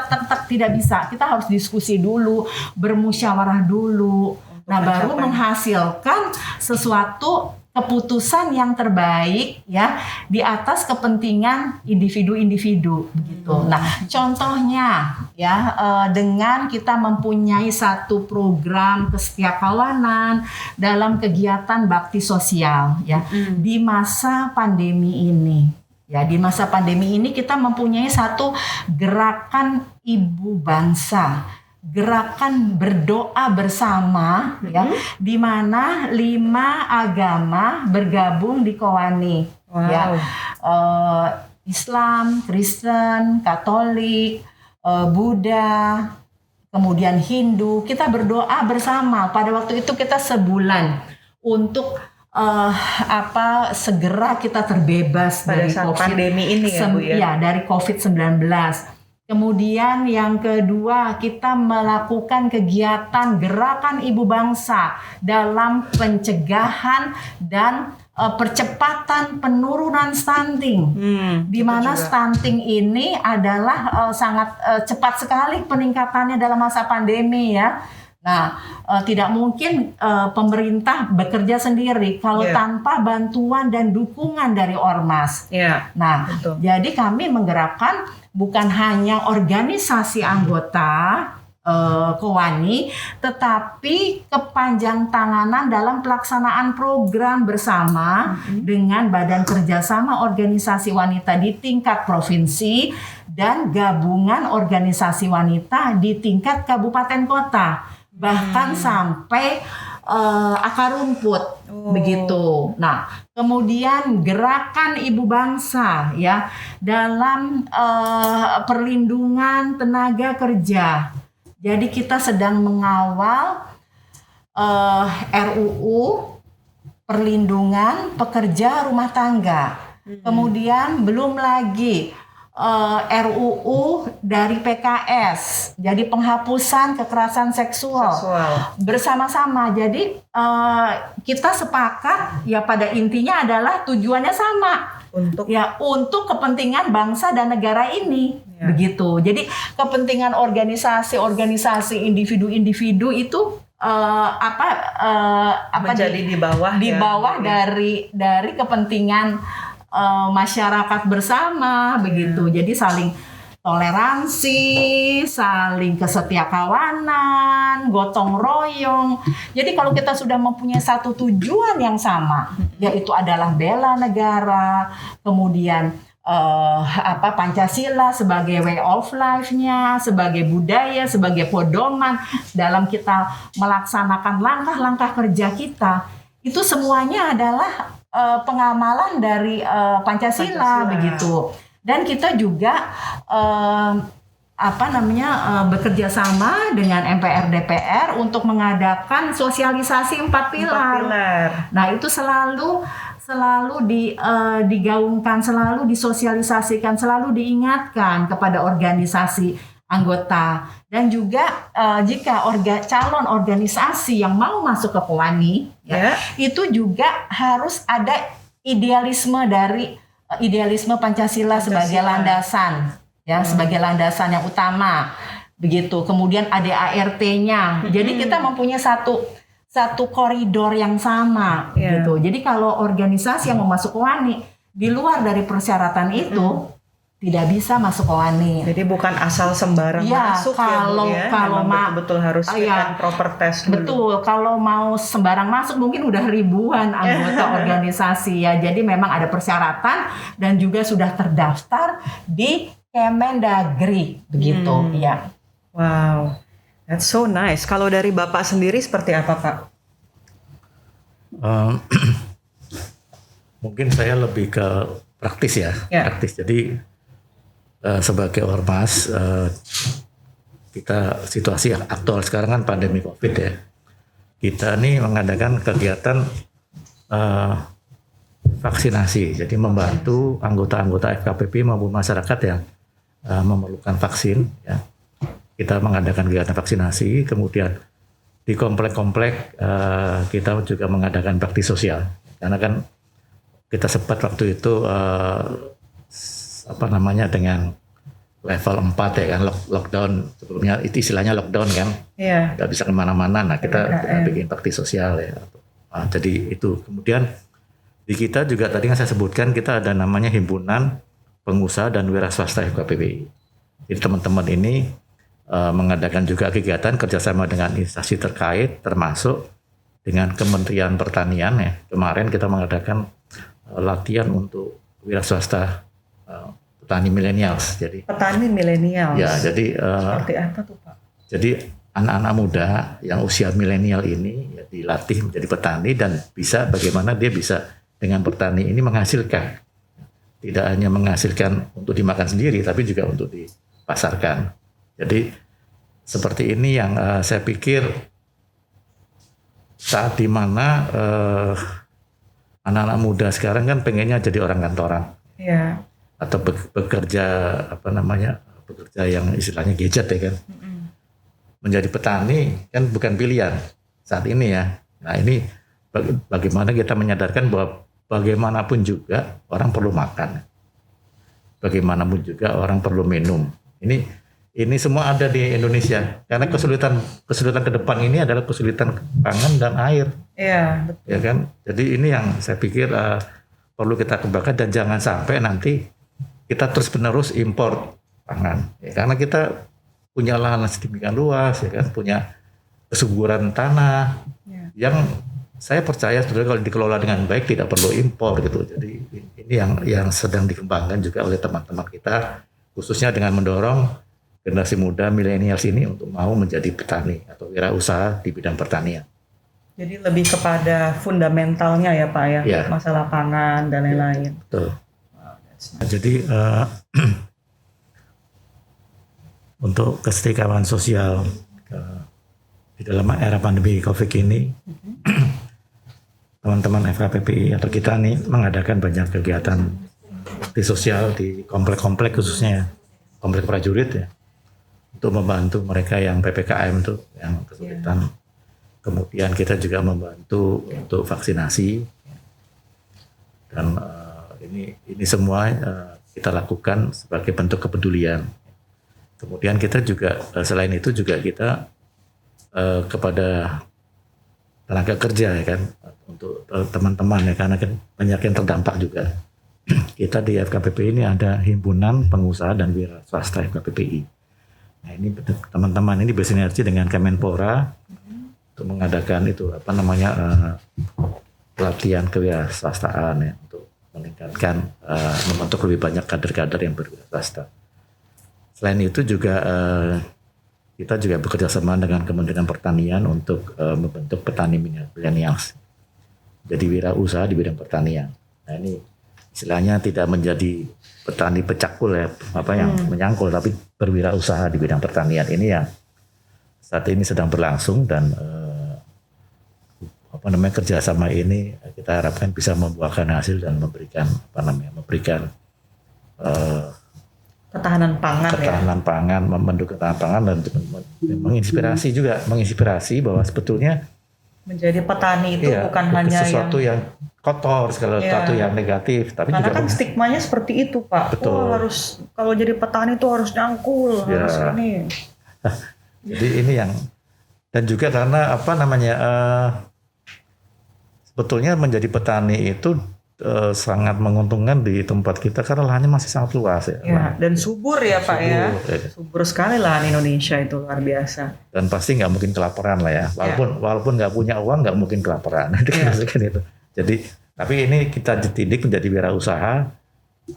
tidak bisa. Kita harus diskusi dulu, bermusyawarah dulu. Nah, baru menghasilkan sesuatu keputusan yang terbaik ya di atas kepentingan individu-individu begitu. Nah, contohnya ya dengan kita mempunyai satu program kesetiakawanan dalam kegiatan bakti sosial ya di masa pandemi ini. Ya, di masa pandemi ini kita mempunyai satu gerakan ibu bangsa, gerakan berdoa bersama ya, di mana 5 agama bergabung di Kowani. Wow. Ya, Islam, Kristen, Katolik, Buddha, kemudian Hindu. Kita berdoa bersama. Pada waktu itu kita sebulan untuk segera kita terbebas pada dari saat pandemi ini ya, Bu ya. Ya, dari COVID-19. Kemudian yang kedua, kita melakukan kegiatan gerakan ibu bangsa dalam pencegahan dan percepatan penurunan stunting. Di mana stunting ini adalah sangat cepat sekali peningkatannya dalam masa pandemi ya. Nah, tidak mungkin pemerintah bekerja sendiri kalau tanpa bantuan dan dukungan dari ormas. Nah, betul. Jadi kami menggerakkan bukan hanya organisasi anggota Kowani, tetapi kepanjang tanganan dalam pelaksanaan program bersama dengan Badan Kerjasama Organisasi Wanita di tingkat provinsi dan gabungan organisasi wanita di tingkat kabupaten kota. Bahkan sampai akar rumput begitu. Nah, kemudian gerakan ibu bangsa ya dalam perlindungan tenaga kerja. Jadi kita sedang mengawal RUU perlindungan pekerja rumah tangga. Kemudian belum lagi RUU dari PKS, jadi penghapusan kekerasan seksual. Bersama-sama. Jadi kita sepakat ya pada intinya adalah tujuannya sama. Untuk kepentingan bangsa dan negara ini. Begitu. Jadi kepentingan organisasi, individu-individu itu menjadi di bawah dari kepentingan masyarakat bersama begitu. Jadi saling toleransi, saling kesetiakawanan, gotong royong. Jadi kalau kita sudah mempunyai satu tujuan yang sama, yaitu adalah bela negara, kemudian Pancasila sebagai way of life-nya, sebagai budaya, sebagai pedoman dalam kita melaksanakan langkah-langkah kerja kita, itu semuanya adalah pengamalan dari Pancasila begitu. Dan kita juga bekerja sama dengan MPR DPR untuk mengadakan sosialisasi 4 pilar. Nah, itu selalu digaungkan, selalu disosialisasikan, selalu diingatkan kepada organisasi anggota. Dan juga jika calon organisasi yang mau masuk ke Pewani, itu juga harus ada idealisme Pancasila sebagai landasan, sebagai landasan yang utama, begitu. Kemudian ada ART-nya. Jadi kita mempunyai satu koridor yang sama, gitu. Jadi kalau organisasi yang mau masuk Pewani di luar dari persyaratan itu tidak bisa masuk Pewani. Jadi bukan asal sembarang masuk kalau betul harus dengan proper test dulu. Betul, kalau mau sembarang masuk mungkin udah ribuan anggota organisasi ya. Jadi memang ada persyaratan dan juga sudah terdaftar di Kemendagri begitu ya. Wow. That's so nice. Kalau dari Bapak sendiri seperti apa, Pak? Mungkin saya lebih ke praktis ya. Praktis. Jadi sebagai ormas, kita situasi aktual sekarang kan pandemi COVID ya. Kita nih mengadakan kegiatan vaksinasi. Jadi membantu anggota-anggota FKPP maupun masyarakat yang memerlukan vaksin ya. Kita mengadakan kegiatan vaksinasi, kemudian di komplek-komplek kita juga mengadakan bakti sosial. Karena kan kita sempat waktu itu dengan level 4 ya kan, lockdown. Sebelumnya itu istilahnya lockdown kan, nggak bisa kemana-mana. Nah kita bikin bakti sosial ya. Jadi itu. Kemudian di kita juga tadi yang saya sebutkan, kita ada namanya Himpunan Pengusaha dan Wira Swasta FKPPI. Jadi teman-teman ini mengadakan juga kegiatan kerjasama dengan instansi terkait, termasuk dengan Kementerian Pertanian ya. Kemarin kita mengadakan latihan untuk wira swasta petani milenials. Jadi petani milenials. Ya, jadi seperti apa tuh, Pak? Jadi anak-anak muda yang usia milenial ini ya, dilatih menjadi petani dan bisa bagaimana dia bisa dengan bertani ini menghasilkan. Tidak hanya menghasilkan untuk dimakan sendiri, tapi juga untuk dipasarkan. Jadi seperti ini yang saya pikir saat dimana anak-anak muda sekarang kan pengennya jadi orang kantoran, atau bekerja bekerja yang istilahnya gadget ya kan. Menjadi petani kan bukan pilihan saat ini ya. Nah ini bagaimana kita menyadarkan bahwa bagaimanapun juga orang perlu makan, bagaimanapun juga orang perlu minum. Ini semua ada di Indonesia karena kesulitan ke depan ini adalah kesulitan pangan dan air. Iya, betul. Ya kan? Jadi ini yang saya pikir perlu kita kembangkan dan jangan sampai nanti kita terus-menerus impor pangan. Ya, karena kita punya lahan sedemikian luas, ya kan? Punya kesuburan tanah yang saya percaya sebetulnya kalau dikelola dengan baik tidak perlu impor gitu. Jadi ini yang sedang dikembangkan juga oleh teman-teman kita, khususnya dengan mendorong generasi muda milenials ini untuk mau menjadi petani atau wirausaha di bidang pertanian. Jadi lebih kepada fundamentalnya ya Pak ya, masalah pangan dan lain-lain. Betul. Wow, nice. Jadi untuk kesetikawan sosial di dalam era pandemi COVID ini, teman-teman FKPPI atau kita nih mengadakan banyak kegiatan di sosial di komplek-komplek, khususnya komplek prajurit ya, untuk membantu mereka yang PPKM tuh yang kesulitan. Kemudian kita juga membantu untuk vaksinasi, dan ini semua kita lakukan sebagai bentuk kepedulian. Kemudian kita juga selain itu juga kita kepada tenaga kerja ya kan, untuk teman-teman ya, karena kan banyak yang terdampak juga. Kita di FKPPI ini ada himpunan pengusaha dan wira swasta FKPPI. Nah ini teman-teman ini bersinergi dengan Kemenpora untuk mengadakan itu pelatihan kewirausahaan ya, untuk meningkatkan membentuk lebih banyak kader-kader yang berwirausaha. Selain itu juga kita juga bekerja sama dengan Kementerian Pertanian untuk membentuk petani milenials, jadi wirausaha di bidang pertanian. Nah ini istilahnya tidak menjadi petani pecakul ya, yang menyangkul, tapi berwirausaha di bidang pertanian. Ini yang saat ini sedang berlangsung, dan kerjasama ini kita harapkan bisa membuahkan hasil dan memberikan Ketahanan pangan, mendukung ketahanan pangan, dan menginspirasi bahwa sebetulnya menjadi petani itu bukan hanya sesuatu yang kotor, sesuatu yang negatif, tapi karena juga kan stigmanya seperti itu, Pak. Betul. Harus kalau jadi petani itu harus nyangkul, harus ini. Jadi ini yang, dan juga karena sebetulnya menjadi petani itu sangat menguntungkan di tempat kita karena lahannya masih sangat luas ya. Dan subur ya Pak ya. Subur sekali lahan Indonesia itu, luar biasa. Dan pasti nggak mungkin kelaparan lah ya. Walaupun nggak punya uang nggak mungkin kelaparan. Itu. Jadi tapi ini kita dididik menjadi wirausaha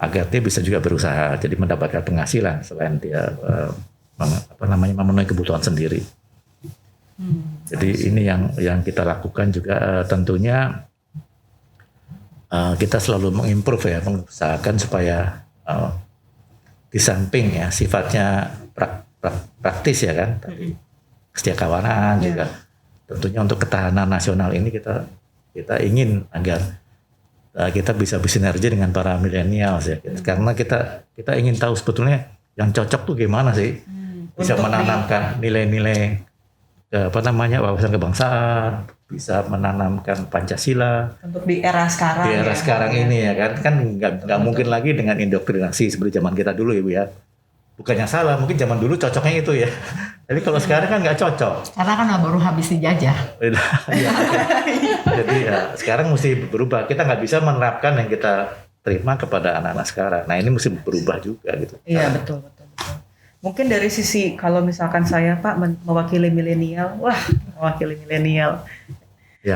agar dia bisa juga berusaha, jadi mendapatkan penghasilan selain dia memenuhi kebutuhan sendiri. Jadi ini yang kita lakukan juga, tentunya kita selalu mengimprove ya, mengusahakan supaya di samping ya sifatnya praktis ya kan, tadi setia kawanan juga, tentunya untuk ketahanan nasional ini kita ingin agar kita bisa bersinergi dengan para milenials ya, karena kita ingin tahu sebetulnya yang cocok tuh gimana sih, bisa menanamkan nilai-nilai wawasan kebangsaan, bisa menanamkan Pancasila untuk di era sekarang ini ya kan nggak mungkin lagi dengan indoktrinasi seperti zaman kita dulu ya Bu ya. Bukannya salah, mungkin zaman dulu cocoknya itu ya, tapi kalau sekarang kan nggak cocok karena kan baru habis dijajah. Jadi sekarang mesti berubah, kita nggak bisa menerapkan yang kita terima kepada anak-anak sekarang. Nah ini mesti berubah juga gitu. Iya betul. Mungkin dari sisi kalau misalkan saya Pak mewakili milenial,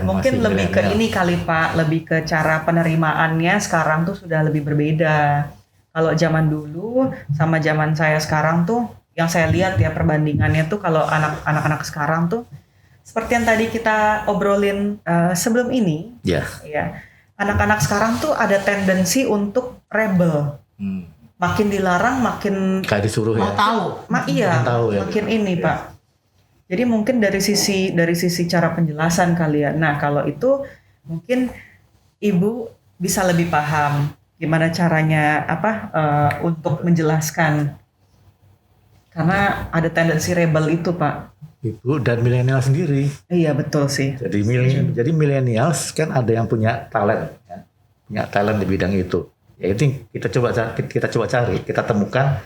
mungkin lebih ke ini kali Pak, lebih ke cara penerimaannya sekarang tuh sudah lebih berbeda. Kalau zaman dulu sama zaman saya sekarang tuh, yang saya lihat ya perbandingannya tuh, kalau anak-anak sekarang tuh seperti yang tadi kita obrolin sebelum ini, ya anak-anak sekarang tuh ada tendensi untuk rebel. Makin dilarang makin kayak disuruh mau tahu. Makin ini Pak. Jadi mungkin dari sisi cara penjelasan kalian. Nah, kalau itu mungkin Ibu bisa lebih paham gimana caranya untuk menjelaskan. Karena ada tendensi rebel itu, Pak. Ibu dan milenial sendiri. Iya, betul sih. Jadi milenial kan ada yang punya talent ya. Punya talent di bidang itu. Ya itu kita coba cari, kita temukan,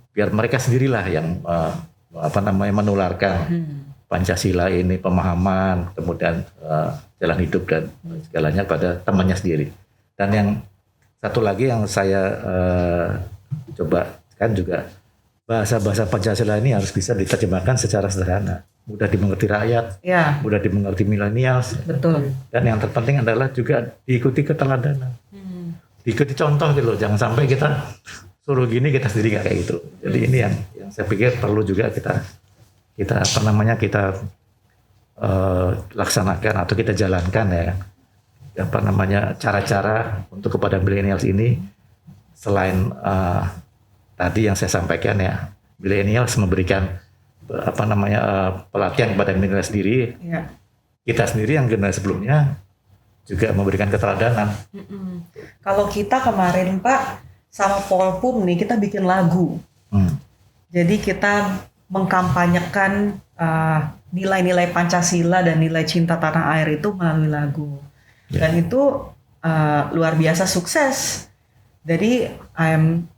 biar mereka sendirilah yang menularkan Pancasila ini, pemahaman, kemudian jalan hidup dan segalanya pada temannya sendiri. Dan yang satu lagi yang saya coba kan juga, bahasa-bahasa Pancasila ini harus bisa diterjemahkan secara sederhana, mudah dimengerti rakyat, mudah dimengerti milenials. Betul. Dan yang terpenting adalah juga diikuti keteladanan. Diikuti contoh gitu loh, jangan sampai kita suruh gini kita sendiri nggak kayak gitu. Jadi ini yang saya pikir perlu juga kita laksanakan atau kita jalankan ya, cara-cara untuk kepada millennials ini. Selain tadi yang saya sampaikan ya, millennials memberikan pelatihan kepada millennials sendiri. Kita sendiri yang generasi sebelumnya juga memberikan keteladanan. Kalau kita kemarin Pak sama Polpum nih kita bikin lagu. Jadi kita mengkampanyekan nilai-nilai Pancasila dan nilai cinta tanah air itu melalui lagu. Dan itu luar biasa sukses. Jadi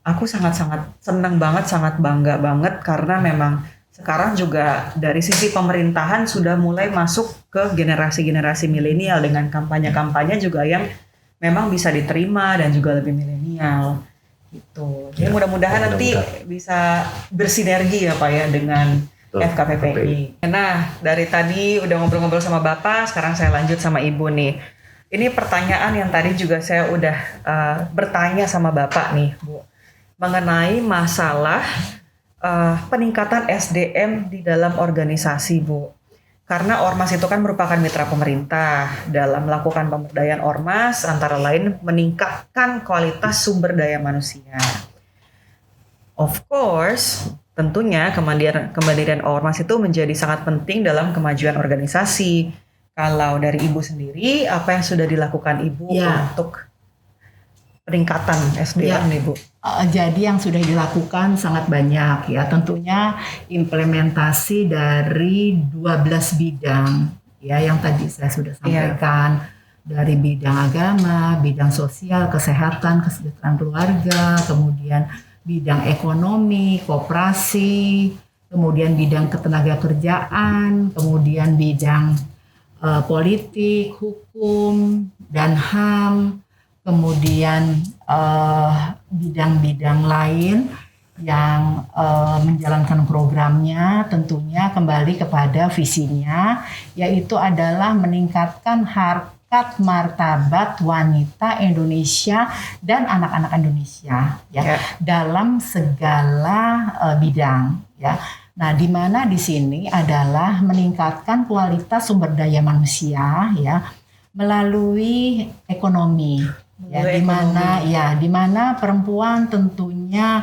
aku sangat-sangat senang banget, sangat bangga banget karena memang sekarang juga dari sisi pemerintahan sudah mulai masuk ke generasi-generasi milenial dengan kampanye-kampanye juga yang memang bisa diterima dan juga lebih milenial gitu. Jadi mudah-mudahan nanti bisa bersinergi ya Pak ya dengan FKPPI. Nah dari tadi udah ngobrol-ngobrol sama Bapak, sekarang saya lanjut sama Ibu nih. Ini pertanyaan yang tadi juga saya udah bertanya sama Bapak nih, Bu, mengenai masalah peningkatan SDM di dalam organisasi, Bu. Karena ormas itu kan merupakan mitra pemerintah dalam melakukan pemberdayaan ormas, antara lain meningkatkan kualitas sumber daya manusia. Of course, tentunya kemandirian ormas itu menjadi sangat penting dalam kemajuan organisasi. Kalau dari Ibu sendiri, apa yang sudah dilakukan Ibu untuk peningkatan SDM nih Bu? Jadi yang sudah dilakukan sangat banyak ya. Tentunya implementasi dari 12 bidang ya yang tadi saya sudah sampaikan. Dari bidang agama, bidang sosial, kesehatan, kesejahteraan keluarga, kemudian bidang ekonomi, koperasi, kemudian bidang ketenagakerjaan, kemudian bidang politik, hukum, dan HAM, kemudian bidang-bidang lain yang menjalankan programnya tentunya kembali kepada visinya, yaitu adalah meningkatkan harkat martabat wanita Indonesia dan anak-anak Indonesia dalam segala bidang ya. Nah, di mana di sini adalah meningkatkan kualitas sumber daya manusia ya melalui ekonomi. Di mana perempuan tentunya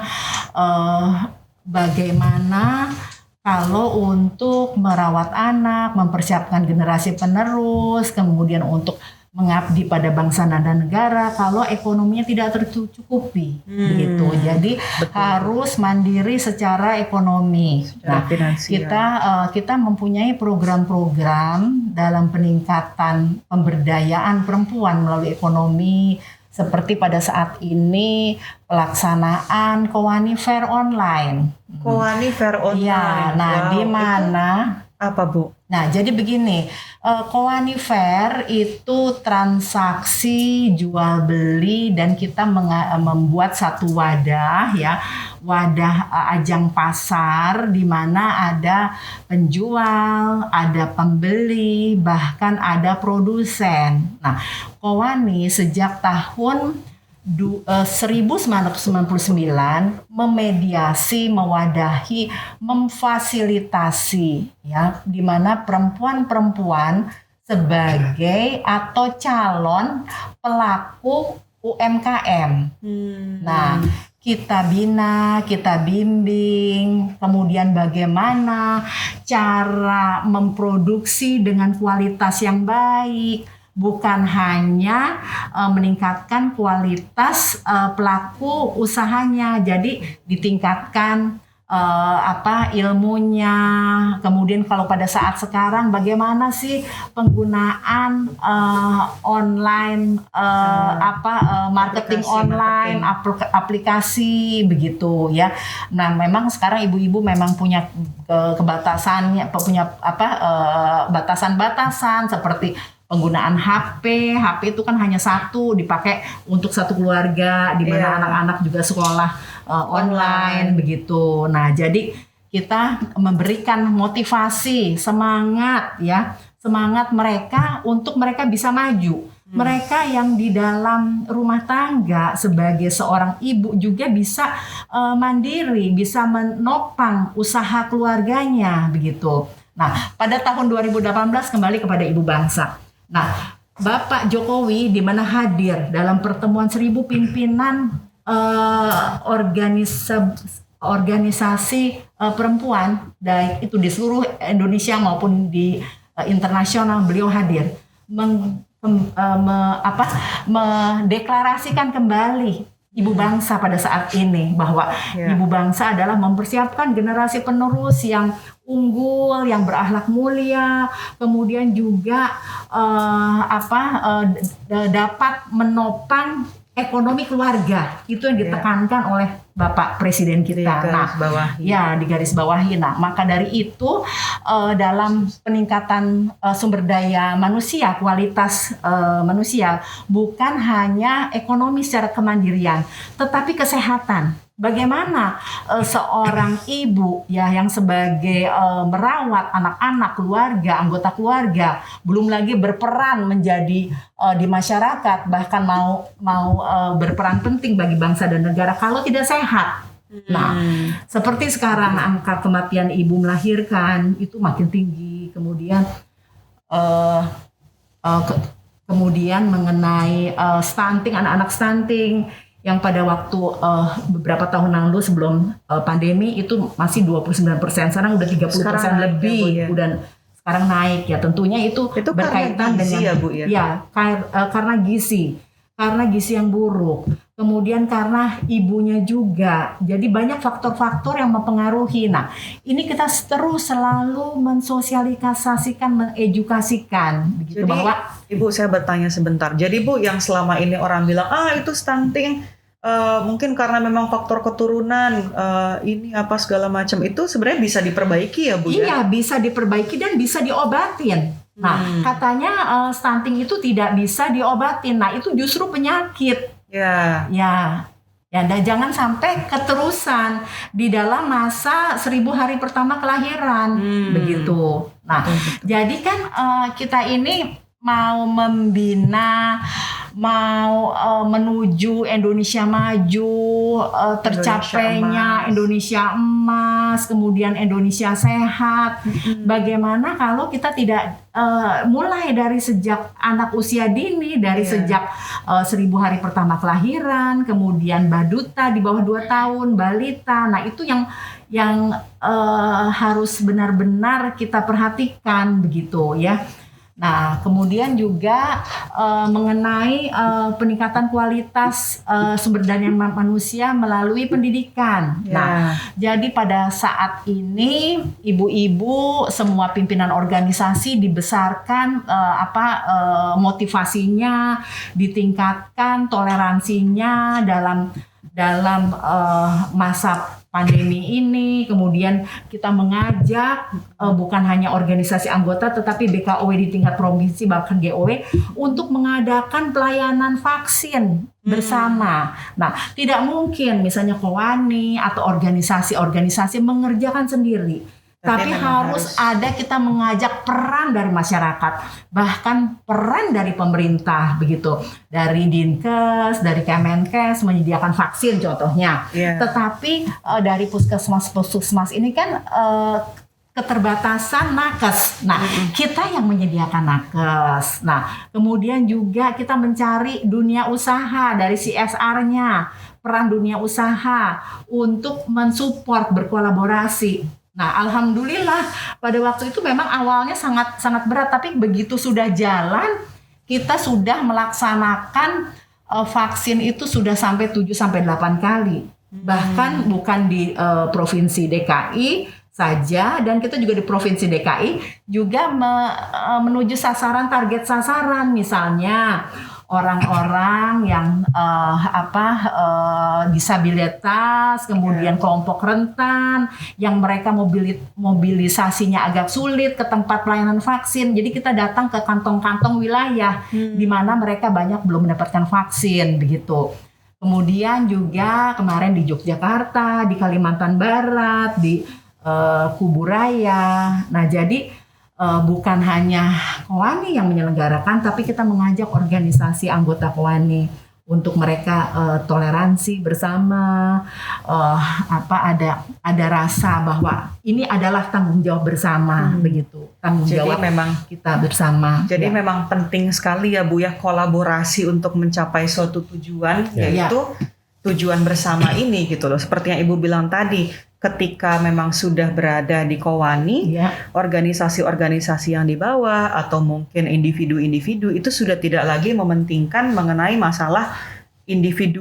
bagaimana kalau untuk merawat anak, mempersiapkan generasi penerus, kemudian untuk mengabdi pada bangsa dan negara, kalau ekonominya tidak tercukupi gitu. Jadi harus mandiri secara ekonomi. Kita mempunyai program-program dalam peningkatan pemberdayaan perempuan melalui ekonomi, seperti pada saat ini pelaksanaan Kowani Fair online. Kowani Fair online. Ya, nah di mana apa Bu? Nah, jadi begini, Kowani Fair itu transaksi jual beli dan kita membuat satu wadah ya, wadah ajang pasar di mana ada penjual, ada pembeli, bahkan ada produsen. Nah, Kowani sejak tahun 1999 memediasi, mewadahi, memfasilitasi ya di mana perempuan-perempuan sebagai atau calon pelaku UMKM. Nah, kita bina, kita bimbing, kemudian bagaimana cara memproduksi dengan kualitas yang baik. Bukan hanya meningkatkan kualitas pelaku usahanya, jadi ditingkatkan ilmunya. Kemudian kalau pada saat sekarang bagaimana sih penggunaan online marketing online, aplikasi begitu ya. Nah, memang sekarang ibu-ibu memang punya kebatasannya, punya batasan-batasan seperti penggunaan HP itu kan hanya satu, dipakai untuk satu keluarga, di mana anak-anak juga sekolah online begitu. Nah, jadi kita memberikan motivasi, semangat mereka untuk mereka bisa maju. Mereka yang di dalam rumah tangga sebagai seorang ibu juga bisa mandiri, bisa menopang usaha keluarganya begitu. Nah, pada tahun 2018 kembali kepada Ibu Bangsa. Nah, Bapak Jokowi di mana hadir dalam pertemuan 1000 pimpinan organisasi perempuan, baik itu di seluruh Indonesia maupun di internasional, beliau hadir. mendeklarasikan kembali ibu bangsa pada saat ini, bahwa ibu bangsa adalah mempersiapkan generasi penerus yang unggul, yang berakhlak mulia, kemudian juga dapat menopang ekonomi keluarga. Itu yang ditekankan oleh Bapak Presiden kita. Di garis bawahi. Nah, maka dari itu dalam peningkatan sumber daya manusia, kualitas manusia, bukan hanya ekonomi secara kemandirian, tetapi kesehatan. Bagaimana seorang ibu yang sebagai merawat anak-anak, keluarga, anggota keluarga, belum lagi berperan menjadi di masyarakat, bahkan mau berperan penting bagi bangsa dan negara, kalau tidak sehat. Nah, seperti sekarang angka kematian ibu melahirkan itu makin tinggi, kemudian kemudian mengenai stunting, anak-anak stunting yang pada waktu beberapa tahun lalu sebelum pandemi itu masih 29%, sekarang udah 30% lebih, dan sekarang naik ya. Tentunya itu berkaitan dengan ya, Bu, karena gizi yang buruk, kemudian karena ibunya juga. Jadi banyak faktor-faktor yang mempengaruhi. Nah, ini kita terus selalu mensosialisasikan, mengedukasikan begitu. Jadi, bahwa Ibu, saya bertanya sebentar. Jadi Bu, yang selama ini orang bilang itu stunting mungkin karena memang faktor keturunan ini apa segala macam, itu sebenarnya bisa diperbaiki ya Bu? Iya, bisa diperbaiki dan bisa diobatin. Nah, katanya stunting itu tidak bisa diobatin. Nah, itu justru penyakit. Ya, dan jangan sampai keterusan di dalam masa 1000 hari pertama kelahiran, begitu. Nah, jadi kan kita ini mau membina, mau menuju Indonesia maju, tercapainya Indonesia emas, kemudian Indonesia sehat. Bagaimana kalau kita tidak mulai dari sejak anak usia dini, dari sejak 1000 hari pertama kelahiran, kemudian baduta di bawah 2 tahun, balita. Nah, itu yang harus benar-benar kita perhatikan begitu ya. Nah, kemudian juga mengenai peningkatan kualitas sumber daya manusia melalui pendidikan. Nah, jadi pada saat ini ibu-ibu, semua pimpinan organisasi dibesarkan motivasinya, ditingkatkan toleransinya dalam masa pandemi ini. Kemudian kita mengajak bukan hanya organisasi anggota tetapi BKOW di tingkat provinsi bahkan GOW untuk mengadakan pelayanan vaksin bersama. Nah, tidak mungkin misalnya Kowani atau organisasi-organisasi mengerjakan sendiri. Tapi harus ada, kita mengajak peran dari masyarakat, bahkan peran dari pemerintah begitu, dari Dinkes, dari Kemenkes menyediakan vaksin contohnya. Tetapi dari puskesmas ini kan keterbatasan nakes. Nah, kita yang menyediakan nakes. Nah, kemudian juga kita mencari dunia usaha dari CSR-nya, peran dunia usaha untuk mensupport, berkolaborasi. Nah, alhamdulillah pada waktu itu memang awalnya sangat berat, tapi begitu sudah jalan, kita sudah melaksanakan vaksin itu sudah sampai 7-8 kali. Bahkan bukan di provinsi DKI saja, dan kita juga di provinsi DKI juga menuju target sasaran, misalnya orang-orang yang disabilitas, kemudian kelompok rentan yang mereka mobilisasinya agak sulit ke tempat pelayanan vaksin. Jadi kita datang ke kantong-kantong wilayah di mana mereka banyak belum mendapatkan vaksin begitu. Kemudian juga kemarin di Yogyakarta, di Kalimantan Barat, di Kuburaya. Nah, jadi bukan hanya Kowani yang menyelenggarakan, tapi kita mengajak organisasi anggota Kowani untuk mereka toleransi bersama, ada rasa bahwa ini adalah tanggung jawab bersama begitu, tanggung jawab memang kita bersama. Jadi memang penting sekali ya Bu ya, kolaborasi untuk mencapai suatu tujuan, yaitu tujuan bersama ini gitu loh. Seperti yang Ibu bilang tadi, ketika memang sudah berada di Kowani, Ya. organisasi-organisasi yang di bawah atau mungkin individu-individu itu sudah tidak lagi mementingkan mengenai masalah individu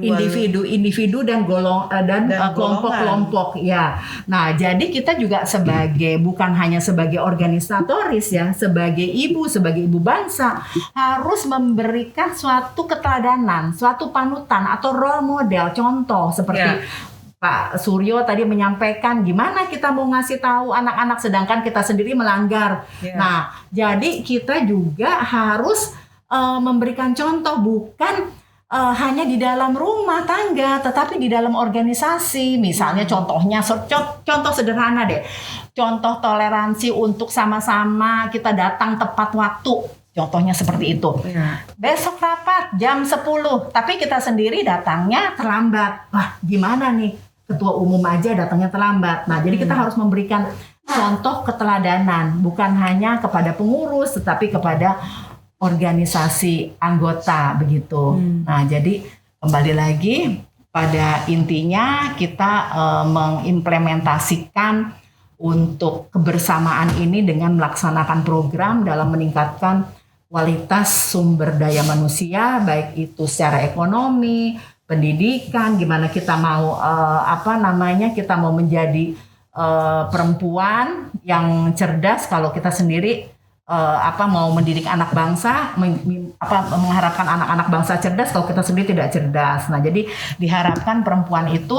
dan Dan kelompok-kelompok ya. Nah, jadi kita juga bukan hanya sebagai organisatoris ya, sebagai ibu bangsa harus memberikan suatu keteladanan, suatu panutan atau role model, contoh seperti Pak Suryo tadi menyampaikan gimana kita mau ngasih tahu anak-anak sedangkan kita sendiri melanggar. Nah, jadi kita juga harus memberikan contoh bukan hanya di dalam rumah tangga, tetapi di dalam organisasi. Misalnya contoh sederhana deh. Contoh toleransi untuk sama-sama kita datang tepat waktu. Contohnya seperti itu. Besok rapat jam 10, tapi kita sendiri datangnya terlambat. Wah, gimana nih? Ketua umum aja datangnya terlambat. Nah, jadi kita harus memberikan contoh keteladanan, bukan hanya kepada pengurus, tetapi kepada organisasi anggota begitu. Nah, jadi kembali lagi pada intinya kita mengimplementasikan untuk kebersamaan ini dengan melaksanakan program dalam meningkatkan kualitas sumber daya manusia, baik itu secara ekonomi, pendidikan, gimana kita mau kita mau menjadi perempuan yang cerdas kalau kita sendiri mau mendidik anak bangsa, mengharapkan anak-anak bangsa cerdas kalau kita sendiri tidak cerdas. Nah, jadi diharapkan perempuan itu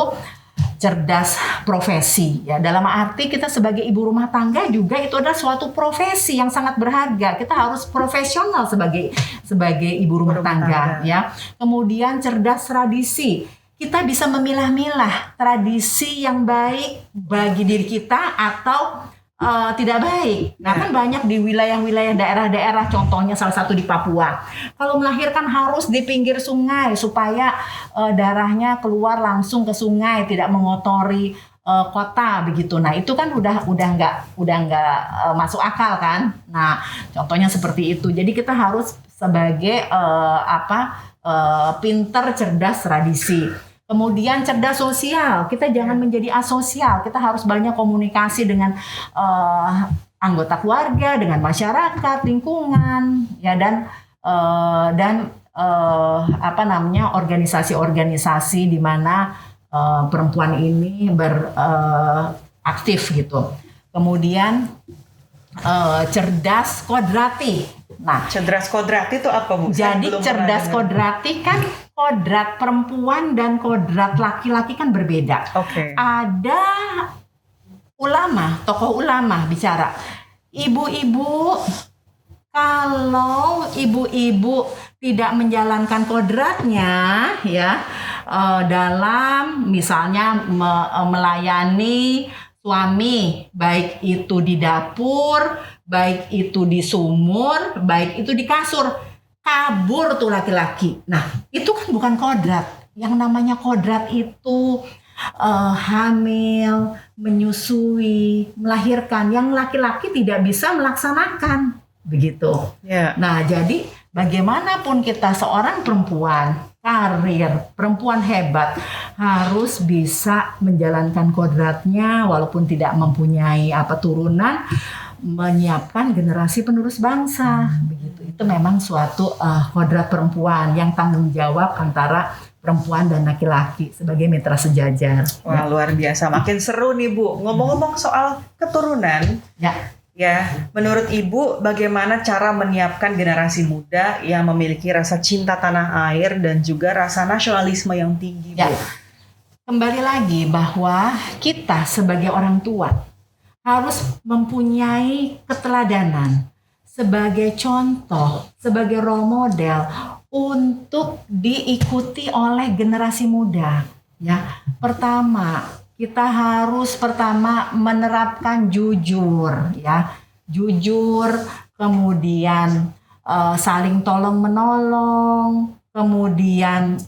cerdas profesi ya. Dalam arti kita sebagai ibu rumah tangga juga itu adalah suatu profesi yang sangat berharga. Kita harus profesional sebagai ibu rumah tangga ya. Kemudian cerdas tradisi. Kita bisa memilah-milah tradisi yang baik bagi diri kita atau tidak baik. Nah, kan banyak di wilayah-wilayah daerah-daerah, contohnya salah satu di Papua. Kalau melahirkan harus di pinggir sungai supaya darahnya keluar langsung ke sungai, tidak mengotori kota begitu. Nah, itu kan udah nggak masuk akal kan. Nah, contohnya seperti itu. Jadi kita harus sebagai pinter, cerdas tradisi. Kemudian cerdas sosial, kita jangan menjadi asosial, kita harus banyak komunikasi dengan anggota keluarga, dengan masyarakat, lingkungan, ya dan organisasi-organisasi di mana perempuan ini beraktif gitu. Kemudian cerdas kodrati. Nah, cerdas kodrati itu apa, Bu? Jadi cerdas kodrati kan kodrat perempuan dan kodrat laki-laki kan berbeda. Ada tokoh ulama bicara, ibu-ibu, kalau ibu-ibu tidak menjalankan kodratnya ya dalam misalnya melayani suami, baik itu di dapur, baik itu di sumur, baik itu di kasur, kabur tuh laki-laki. Nah, itu kan bukan kodrat. Yang namanya kodrat itu hamil, menyusui, melahirkan. Yang laki-laki tidak bisa melaksanakan. Begitu. Nah, jadi bagaimanapun kita seorang perempuan, karir, perempuan hebat, harus bisa menjalankan kodratnya walaupun tidak mempunyai turunan, menyiapkan generasi penerus bangsa. Begitu. Itu memang suatu kodrat perempuan yang tanggung jawab antara perempuan dan laki-laki sebagai mitra sejajar. Wah, luar biasa. Makin seru nih, Bu. Ngomong-ngomong soal keturunan, ya, menurut Ibu bagaimana cara menyiapkan generasi muda yang memiliki rasa cinta tanah air dan juga rasa nasionalisme yang tinggi, Bu? Ya. Kembali lagi bahwa kita sebagai orang tua harus mempunyai keteladanan sebagai contoh, sebagai role model untuk diikuti oleh generasi muda. Ya, kita harus menerapkan jujur, ya, kemudian saling tolong menolong, kemudian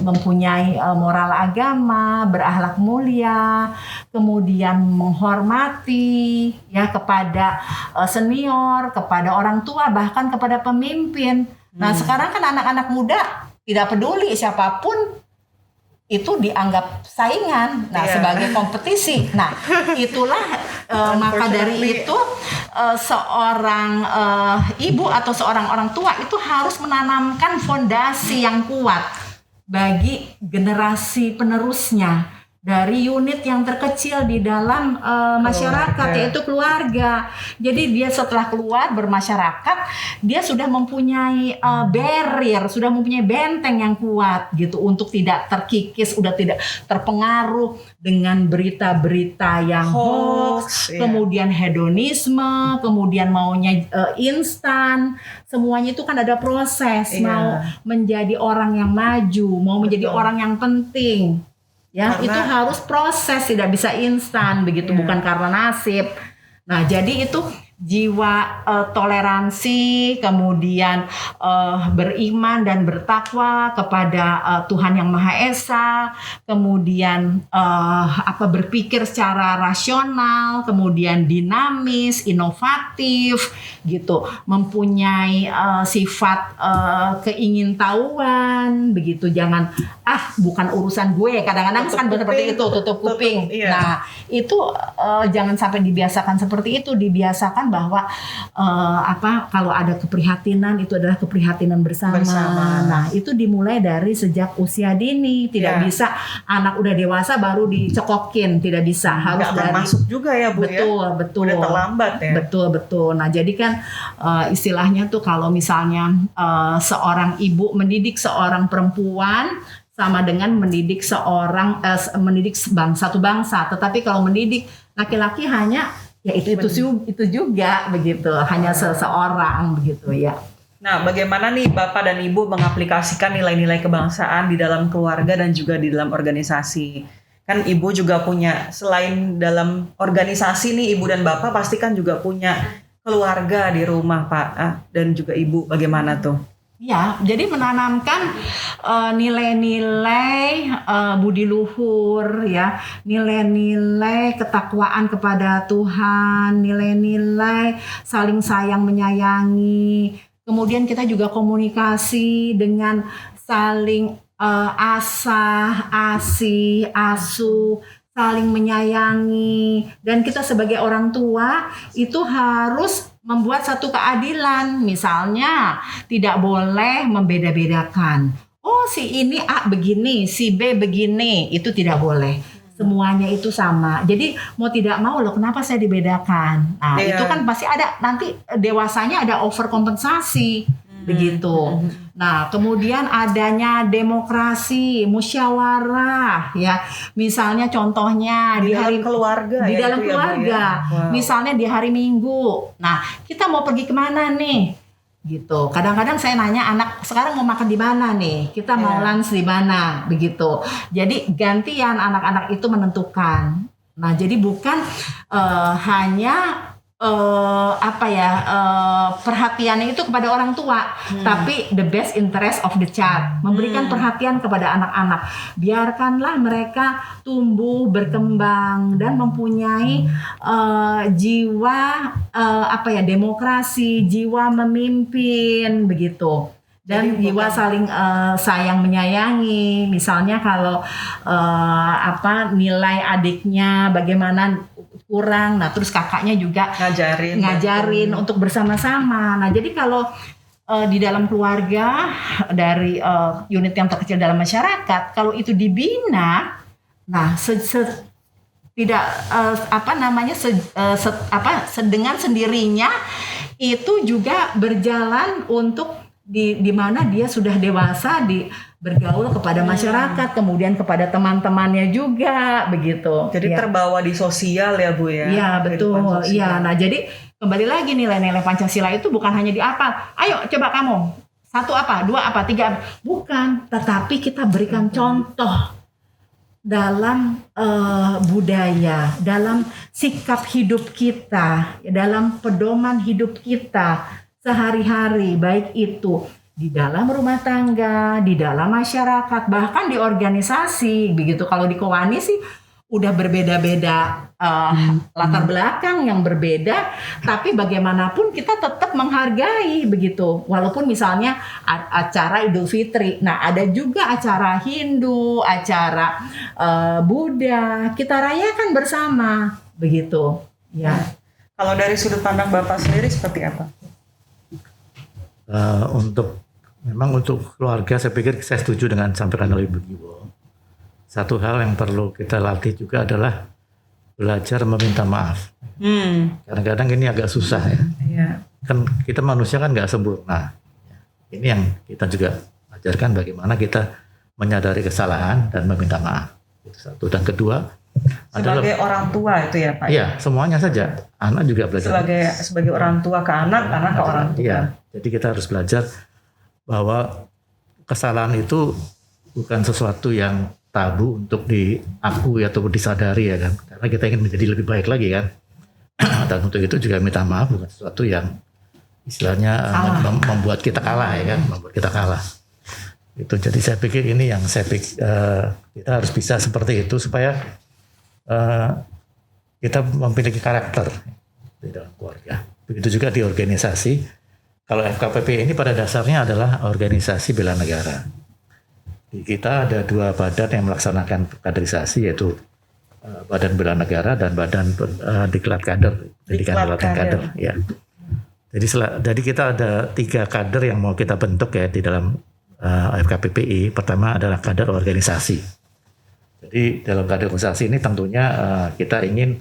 mempunyai moral agama, berakhlak mulia, kemudian menghormati ya kepada senior, kepada orang tua, bahkan kepada pemimpin. Nah, sekarang kan anak-anak muda tidak peduli siapapun itu dianggap saingan, nah Iya. sebagai kompetisi. Nah itulah maka dari itu seorang ibu atau seorang orang tua itu harus menanamkan fondasi yang kuat bagi generasi penerusnya dari unit yang terkecil di dalam masyarakat, Keluarga. yaitu keluarga. Jadi dia setelah keluar bermasyarakat, dia sudah mempunyai barrier, sudah mempunyai benteng yang kuat gitu untuk tidak terkikis, udah tidak terpengaruh dengan berita-berita yang hoax, Iya. kemudian hedonisme, kemudian maunya instan. Semuanya itu kan ada proses, Iya. mau menjadi orang yang maju, mau menjadi Betul. orang yang penting. Ya, Karena- itu harus proses, tidak bisa instan begitu, Iya. bukan karena nasib. Nah, jadi itu jiwa toleransi, kemudian beriman dan bertakwa kepada Tuhan yang Maha Esa, kemudian berpikir secara rasional, kemudian dinamis, inovatif, gitu, mempunyai sifat keingintahuan, begitu. Jangan bukan urusan gue. Kadang-kadang Tutup kan seperti kuping, itu, tutup kuping. iya. Nah, itu jangan sampai dibiasakan seperti itu. Dibiasakan bahwa kalau ada keprihatinan itu adalah keprihatinan bersama. Nah, itu dimulai dari sejak usia dini. Tidak Ya. bisa anak udah dewasa baru dicekokin, tidak bisa. Harus Nggak akan dari masuk juga ya Bu ya. betul. Udah terlambat ya. Betul. Nah, jadi kan istilahnya tuh kalau misalnya seorang ibu mendidik seorang perempuan sama dengan mendidik satu bangsa. Tetapi kalau mendidik laki-laki hanya ya itu juga begitu, hanya seseorang begitu ya. Nah, bagaimana nih Bapak dan Ibu mengaplikasikan nilai-nilai kebangsaan di dalam keluarga dan juga di dalam organisasi? Kan Ibu juga punya, selain dalam organisasi nih, Ibu dan Bapak pasti kan juga punya keluarga di rumah Pak dan juga Ibu. Bagaimana tuh? Ya, jadi menanamkan nilai-nilai budi luhur, ya, nilai-nilai ketakwaan kepada Tuhan, nilai-nilai saling sayang menyayangi. Kemudian kita juga komunikasi dengan saling asah, asih, asuh, saling menyayangi. Dan kita sebagai orang tua itu harus membuat satu keadilan. Misalnya tidak boleh membeda-bedakan. Oh, si ini A begini, si B begini, itu tidak boleh. Semuanya itu sama. Jadi mau tidak mau loh, kenapa saya dibedakan? Nah, Iya. itu kan pasti ada nanti dewasanya ada overkompensasi begitu. Nah, kemudian adanya demokrasi, musyawarah, ya. Misalnya contohnya Di di hari dalam keluarga di ya, dalam itu ya, Bu, keluarga. ya? Wow. Misalnya di hari Minggu. Nah, kita mau pergi kemana nih? Gitu. Kadang-kadang saya nanya anak, sekarang mau makan di mana nih? Kita mau Iya. lunch di mana? Begitu. Jadi gantian anak-anak itu menentukan. Nah, jadi bukan hanya perhatiannya itu kepada orang tua, tapi the best interest of the child, memberikan perhatian kepada anak-anak. Biarkanlah mereka tumbuh, berkembang dan mempunyai jiwa demokrasi, jiwa memimpin begitu. Dan Jadi jiwa bukan- saling sayang menyayangi. Misalnya kalau nilai adiknya bagaimana kurang, nah terus kakaknya juga ngajarin untuk bersama-sama. Nah, jadi kalau di dalam keluarga dari unit yang terkecil dalam masyarakat, kalau itu dibina, nah dengan sendirinya itu juga berjalan untuk di mana dia sudah dewasa bergaul kepada masyarakat, kemudian kepada teman-temannya juga begitu. Jadi Ya. terbawa di sosial ya Bu ya. Iya, betul. Kehidupan sosial. Iya, nah jadi kembali lagi nilai-nilai Pancasila itu bukan hanya dihafal. Ayo coba kamu. 1 apa, 2 apa, 3 apa. Bukan, tetapi kita berikan contoh dalam budaya, dalam sikap hidup kita, dalam pedoman hidup kita sehari-hari, baik itu di dalam rumah tangga, di dalam masyarakat, bahkan di organisasi begitu. Kalau di Kowani sih udah berbeda-beda latar belakang yang berbeda, tapi bagaimanapun kita tetap menghargai begitu. Walaupun misalnya acara Idul Fitri, nah ada juga acara Hindu, acara Buddha, kita rayakan bersama begitu. Ya. Kalau dari sudut pandang Bapak sendiri seperti apa? Memang untuk keluarga saya pikir saya setuju dengan sampaikan oleh Ibu Giwo. Satu hal yang perlu kita latih juga adalah belajar meminta maaf. Kadang-kadang ini agak susah ya. Iya. Kan kita manusia kan nggak sempurna. Ini yang kita juga ajarkan bagaimana kita menyadari kesalahan dan meminta maaf. Itu satu. Dan kedua Sebagai orang tua itu ya Pak? Iya, semuanya saja. Anak juga belajar. Sebagai orang tua ke anak ke orang tua. Iya. Jadi kita harus belajar bahwa kesalahan itu bukan sesuatu yang tabu untuk diakui atau disadari ya kan, karena kita ingin menjadi lebih baik lagi kan. Dan untuk itu juga minta maaf bukan sesuatu yang istilahnya membuat kita kalah ya kan, membuat kita kalah. Itu jadi saya pikir ini yang kita harus bisa seperti itu supaya kita memiliki karakter di dalam keluarga. Begitu juga di organisasi. Kalau FKPP ini pada dasarnya adalah organisasi bela negara. Di kita ada 2 badan yang melaksanakan kaderisasi, yaitu Badan Bela Negara dan Badan Diklat Kader, Pendidikan Pelatihan Kader. Ya. Jadi kita ada 3 kader yang mau kita bentuk ya di dalam FKPPI. Pertama adalah kader organisasi. Jadi dalam kader organisasi ini tentunya kita ingin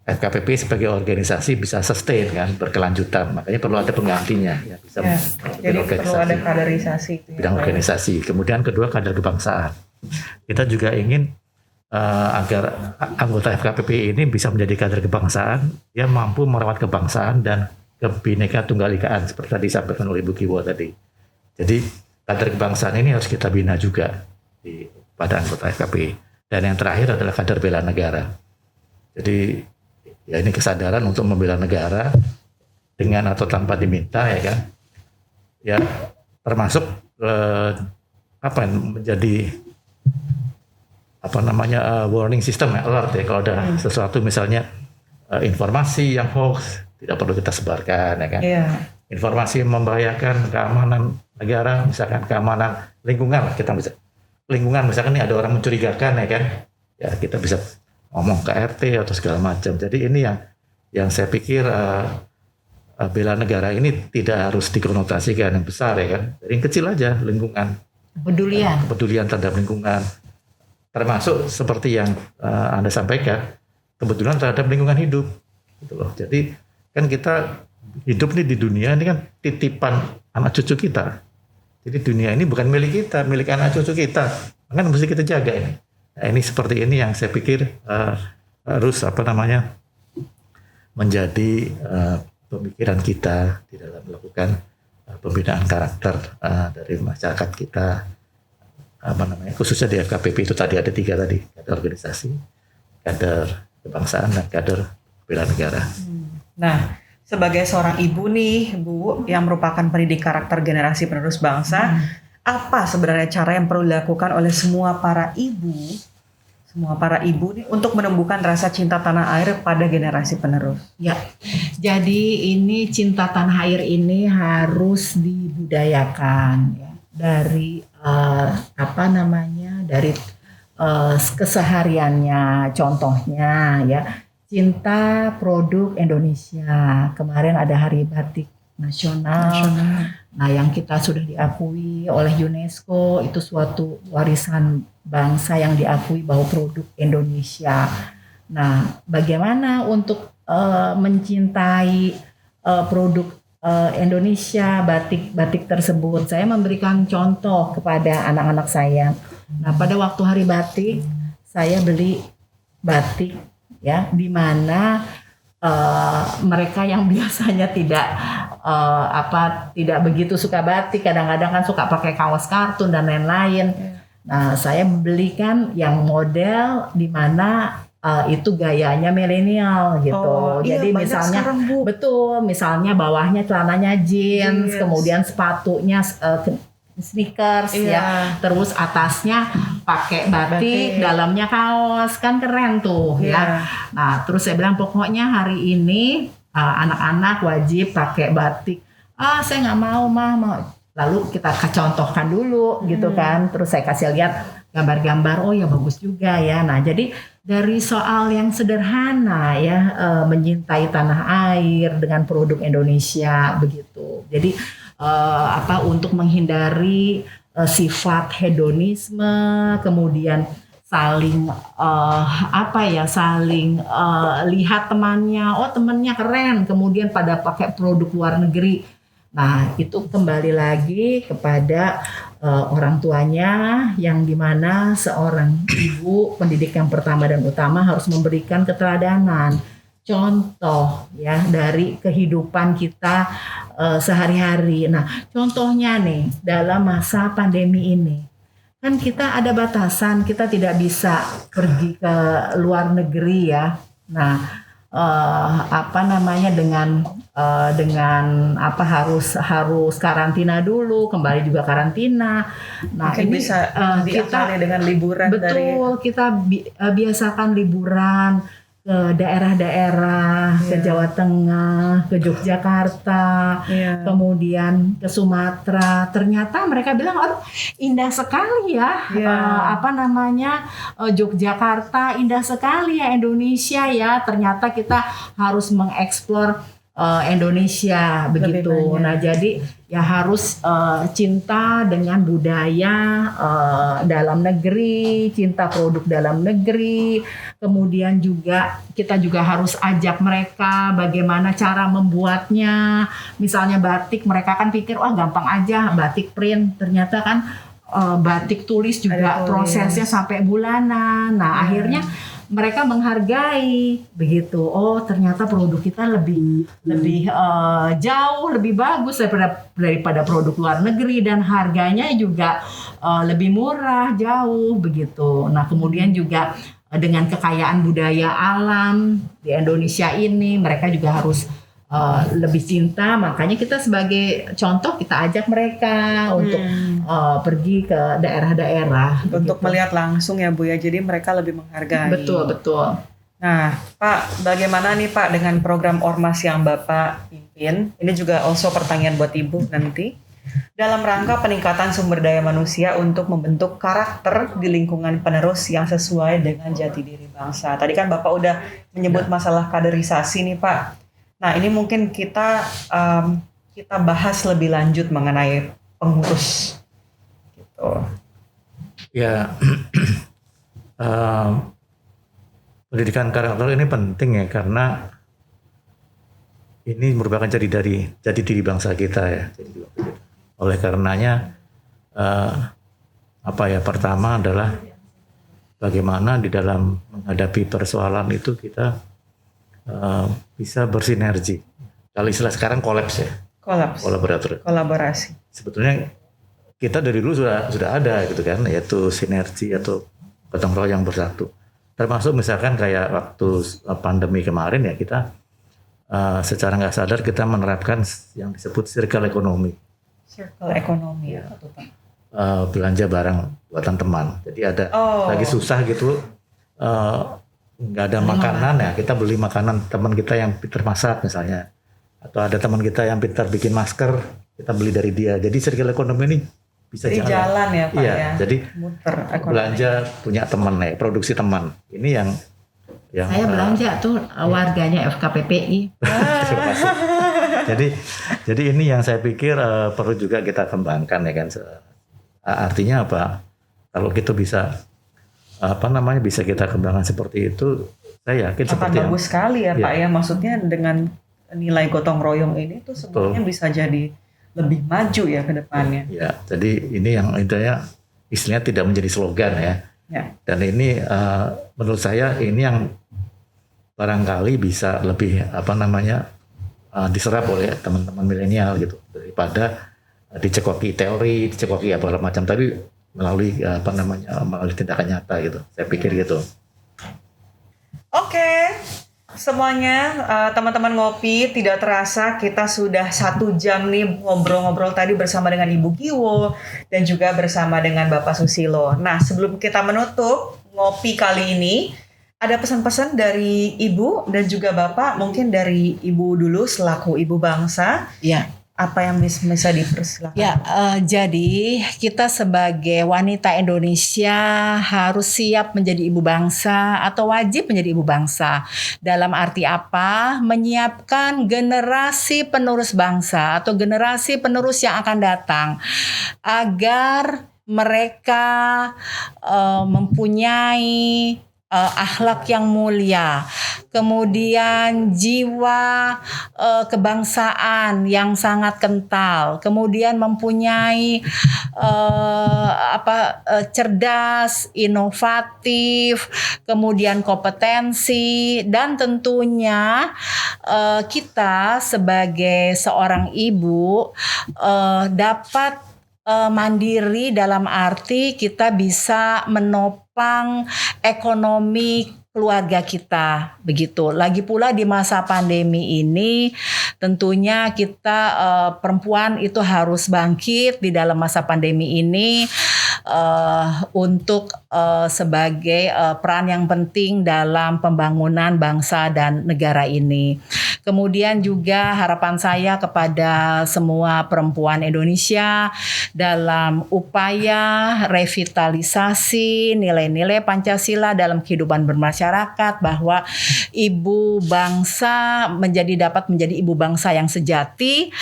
FKPP sebagai organisasi bisa sustain kan, berkelanjutan. Makanya perlu ada penggantinya ya, bisa jadi perlu ada kaderisasi bidang organisasi. Kemudian kedua kader kebangsaan. Kita juga ingin agar anggota FKPP ini bisa menjadi kader kebangsaan yang mampu merawat kebangsaan dan kebhinneka tunggal-ikaan seperti tadi disampaikan oleh Ibu Giwo tadi. Jadi kader kebangsaan ini harus kita bina juga pada anggota FKPI. Dan yang terakhir adalah kader bela negara. Jadi ya ini kesadaran untuk membela negara dengan atau tanpa diminta ya kan. Ya termasuk menjadi warning system ya, alert ya, kalau ada sesuatu misalnya informasi yang hoax tidak perlu kita sebarkan ya kan. Informasi yang membahayakan keamanan negara, misalkan keamanan lingkungan, misalkan ini ada orang mencurigakan ya kan, ya kita bisa ngomong ke RT atau segala macam. Jadi ini yang saya pikir bela negara ini tidak harus dikonotasikan yang besar ya kan. Jadi yang kecil aja, lingkungan. Kepedulian terhadap lingkungan. Termasuk seperti yang Anda sampaikan, kebetulan terhadap lingkungan hidup. Gitu loh. Jadi kan kita hidup nih di dunia ini kan titipan anak cucu kita. Jadi dunia ini bukan milik kita, milik anak cucu kita. Kan mesti kita jaga ini. Nah, ini seperti ini yang saya pikir harus menjadi pemikiran kita di dalam melakukan pembinaan karakter dari masyarakat kita, khususnya di FKPP itu tadi ada 3 tadi, kader organisasi, kader kebangsaan dan kader bela negara. Nah, sebagai seorang ibu nih Bu yang merupakan pendidik karakter generasi penerus bangsa, apa sebenarnya cara yang perlu dilakukan oleh semua para ibu nih untuk menumbuhkan rasa cinta tanah air pada generasi penerus? Ya, jadi ini cinta tanah air ini harus dibudayakan ya, dari dari kesehariannya. Contohnya ya, cinta produk Indonesia. Kemarin ada Hari Batik Nasional. Nah, yang kita sudah diakui oleh UNESCO, itu suatu warisan bangsa yang diakui bahwa produk Indonesia. Nah, bagaimana untuk mencintai produk Indonesia, batik tersebut? Saya memberikan contoh kepada anak-anak saya. Nah, pada waktu Hari Batik, saya beli batik ya, di mana mereka yang biasanya tidak begitu suka batik, kadang-kadang kan suka pakai kaos kartun dan lain-lain. Nah, saya belikan yang model di mana itu gayanya milenial gitu. Jadi misalnya misalnya bawahnya celananya jeans, kemudian sepatunya sneakers Iya. ya. Terus atasnya pakai batik, dalamnya kaos, kan keren tuh Iya. ya. Nah, terus saya bilang pokoknya hari ini anak-anak wajib pakai batik. Saya nggak mau mau. Lalu kita contohkan dulu gitu kan. Terus saya kasih lihat gambar-gambar, oh ya bagus juga ya. Nah, jadi dari soal yang sederhana ya, menyintai tanah air dengan produk Indonesia begitu. Jadi untuk menghindari sifat hedonisme, kemudian saling saling lihat temannya, oh temannya keren, kemudian pada pakai produk luar negeri. Nah, itu kembali lagi kepada orang tuanya, yang dimana seorang ibu pendidik yang pertama dan utama harus memberikan keteladanan, contoh ya dari kehidupan kita sehari-hari. Nah, contohnya nih dalam masa pandemi ini, kan kita ada batasan, kita tidak bisa pergi ke luar negeri ya. Nah, harus karantina dulu, kembali juga karantina. Nah, Mungkin ini bisa diakali dengan liburan betul, kita biasakan liburan ke daerah-daerah, ke Jawa Tengah, ke Yogyakarta, kemudian ke Sumatera. Ternyata mereka bilang, oh indah sekali ya, Yogyakarta indah sekali ya, Indonesia ya. Ternyata kita harus mengeksplor Indonesia begitu. Nah, jadi ya harus cinta dengan budaya dalam negeri, cinta produk dalam negeri. Kemudian juga kita juga harus ajak mereka bagaimana cara membuatnya. Misalnya batik, mereka kan pikir wah gampang aja batik print. Ternyata kan batik tulis juga prosesnya sampai bulanan. Nah, akhirnya mereka menghargai begitu. Oh, ternyata produk kita lebih jauh lebih bagus daripada produk luar negeri, dan harganya juga lebih murah jauh begitu. Nah, kemudian juga dengan kekayaan budaya alam di Indonesia ini, mereka juga harus lebih cinta. Makanya kita sebagai contoh, kita ajak mereka untuk pergi ke daerah-daerah untuk begitu. melihat langsung ya Bu ya, jadi mereka lebih menghargai. Betul. Nah Pak, bagaimana nih Pak dengan program Ormas yang Bapak pimpin? Ini juga also pertanyaan buat Ibu nanti. Dalam rangka peningkatan sumber daya manusia untuk membentuk karakter di lingkungan penerus yang sesuai dengan jati diri bangsa. Tadi kan Bapak udah menyebut masalah kaderisasi nih Pak. Nah, ini mungkin kita bahas lebih lanjut mengenai pengurus. Gitu. Ya, pendidikan karakter ini penting ya, karena ini merupakan jati diri bangsa kita ya. Oleh karenanya, pertama adalah bagaimana di dalam menghadapi persoalan itu kita bisa bersinergi. Kalau istilah sekarang kolaborasi. Sebetulnya kita dari dulu sudah ada gitu kan, yaitu sinergi atau gotong royong bersatu. Termasuk misalkan kayak waktu pandemi kemarin ya, kita secara nggak sadar kita menerapkan yang disebut circle ekonomi. Circle ekonomi ya. Belanja barang buatan teman. Jadi ada lagi susah gitu. Nggak ada makanan ya, kita beli makanan teman kita yang pintar masak misalnya, atau ada teman kita yang pintar bikin masker, kita beli dari dia. Jadi circle ekonomi ini bisa jalan ya Pak ya. Jadi muter belanja punya teman ya, produksi teman. Ini yang saya belanja tuh warganya FKPPI. jadi ini yang saya pikir perlu juga kita kembangkan ya kan. Artinya apa? Kalau kita bisa bisa kita kembangkan seperti itu, saya yakin seperti bagus sekali ya Pak ya. Maksudnya dengan nilai gotong royong ini tuh sebenarnya bisa jadi lebih maju ya ke depannya. Ya, jadi ini yang intinya istilahnya tidak menjadi slogan ya. Dan ini menurut saya ini yang barangkali bisa lebih diserap oleh teman-teman milenial gitu, daripada dicekoki teori, dicekoki apa macam, tapi melalui melalui tindakan nyata gitu. Saya pikir gitu. Oke. semuanya, teman-teman ngopi, tidak terasa kita sudah 1 jam nih ngobrol-ngobrol tadi bersama dengan Ibu Giwo dan juga bersama dengan Bapak Susilo. Nah, sebelum kita menutup ngopi kali ini, ada pesan-pesan dari Ibu dan juga Bapak, mungkin dari Ibu dulu selaku Ibu Bangsa. Ya. Apa yang bisa dipersilakan? Ya, jadi kita sebagai wanita Indonesia harus siap menjadi ibu bangsa atau wajib menjadi ibu bangsa. Dalam arti apa? Menyiapkan generasi penerus bangsa atau generasi penerus yang akan datang agar mereka mempunyai akhlak yang mulia, kemudian jiwa kebangsaan yang sangat kental, kemudian mempunyai cerdas, inovatif, kemudian kompetensi, dan tentunya kita sebagai seorang ibu dapat mandiri dalam arti kita bisa menopang ekonomi keluarga kita, begitu. Lagi pula di masa pandemi ini tentunya kita perempuan itu harus bangkit di dalam masa pandemi ini untuk sebagai peran yang penting dalam pembangunan bangsa dan negara ini. Kemudian juga harapan saya kepada semua perempuan Indonesia dalam upaya revitalisasi nilai-nilai Pancasila dalam kehidupan bermasyarakat, bahwa ibu bangsa dapat menjadi ibu bangsa yang sejati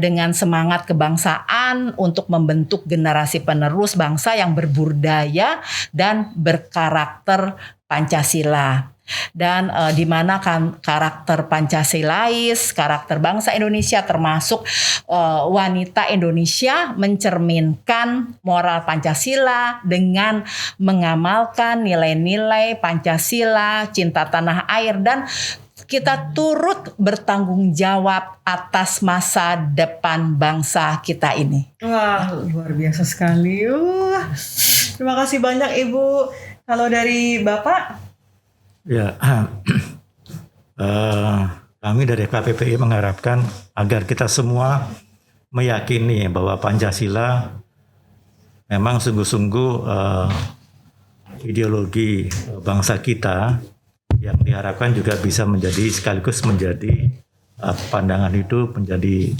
dengan semangat kebangsaan untuk membentuk generasi penerus bangsa yang berbudaya dan berkarakter Pancasila. Dan di mana karakter Pancasilais, karakter bangsa Indonesia termasuk wanita Indonesia mencerminkan moral Pancasila dengan mengamalkan nilai-nilai Pancasila, cinta tanah air, dan kita turut bertanggung jawab atas masa depan bangsa kita ini. Wah, luar biasa sekali. Terima kasih banyak Ibu. Kalau dari Bapak? Ya, kami dari KPPI mengharapkan agar kita semua meyakini bahwa Pancasila memang sungguh-sungguh ideologi bangsa kita yang diharapkan juga bisa sekaligus menjadi pandangan hidup, menjadi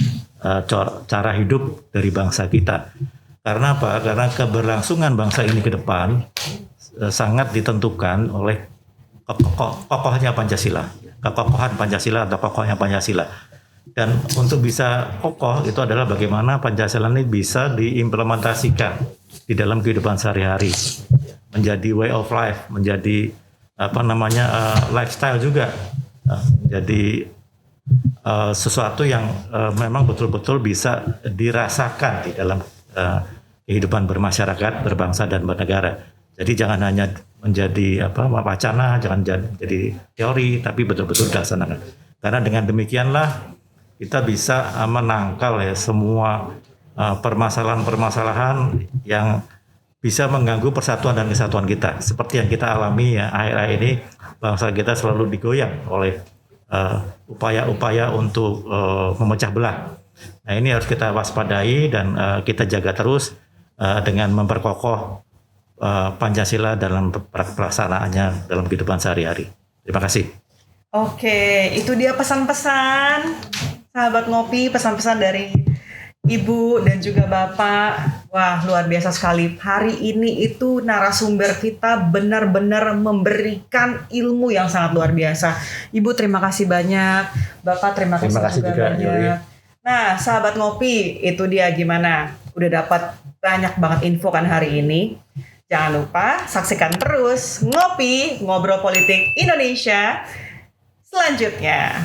cara hidup dari bangsa kita. Karena apa? Karena keberlangsungan bangsa ini ke depan sangat ditentukan oleh kokohnya Pancasila, kekokohan Pancasila atau kokohnya Pancasila. Dan untuk bisa kokoh itu adalah bagaimana Pancasila ini bisa diimplementasikan di dalam kehidupan sehari-hari, menjadi way of life, menjadi lifestyle juga, menjadi sesuatu yang memang betul-betul bisa dirasakan di dalam kehidupan bermasyarakat, berbangsa dan bernegara. Jadi jangan hanya menjadi wacana, jangan jadi teori, tapi betul-betul dilaksanakan. Karena dengan demikianlah kita bisa menangkal ya semua permasalahan-permasalahan yang bisa mengganggu persatuan dan kesatuan kita. Seperti yang kita alami ya akhir-akhir ini, bangsa kita selalu digoyang oleh upaya-upaya untuk memecah belah. Nah, ini harus kita waspadai dan kita jaga terus dengan memperkokoh Pancasila dalam pelaksanaannya dalam kehidupan sehari-hari. Terima kasih. Oke, itu dia pesan-pesan sahabat ngopi, pesan-pesan dari Ibu dan juga Bapak. Wah, luar biasa sekali. Hari ini itu narasumber kita benar-benar memberikan ilmu yang sangat luar biasa. Ibu terima kasih banyak, Bapak terima kasih juga banyak. Nah, sahabat ngopi, itu dia gimana? Udah dapat banyak banget info kan hari ini. Jangan lupa saksikan terus Ngopi, Ngobrol Politik Indonesia selanjutnya.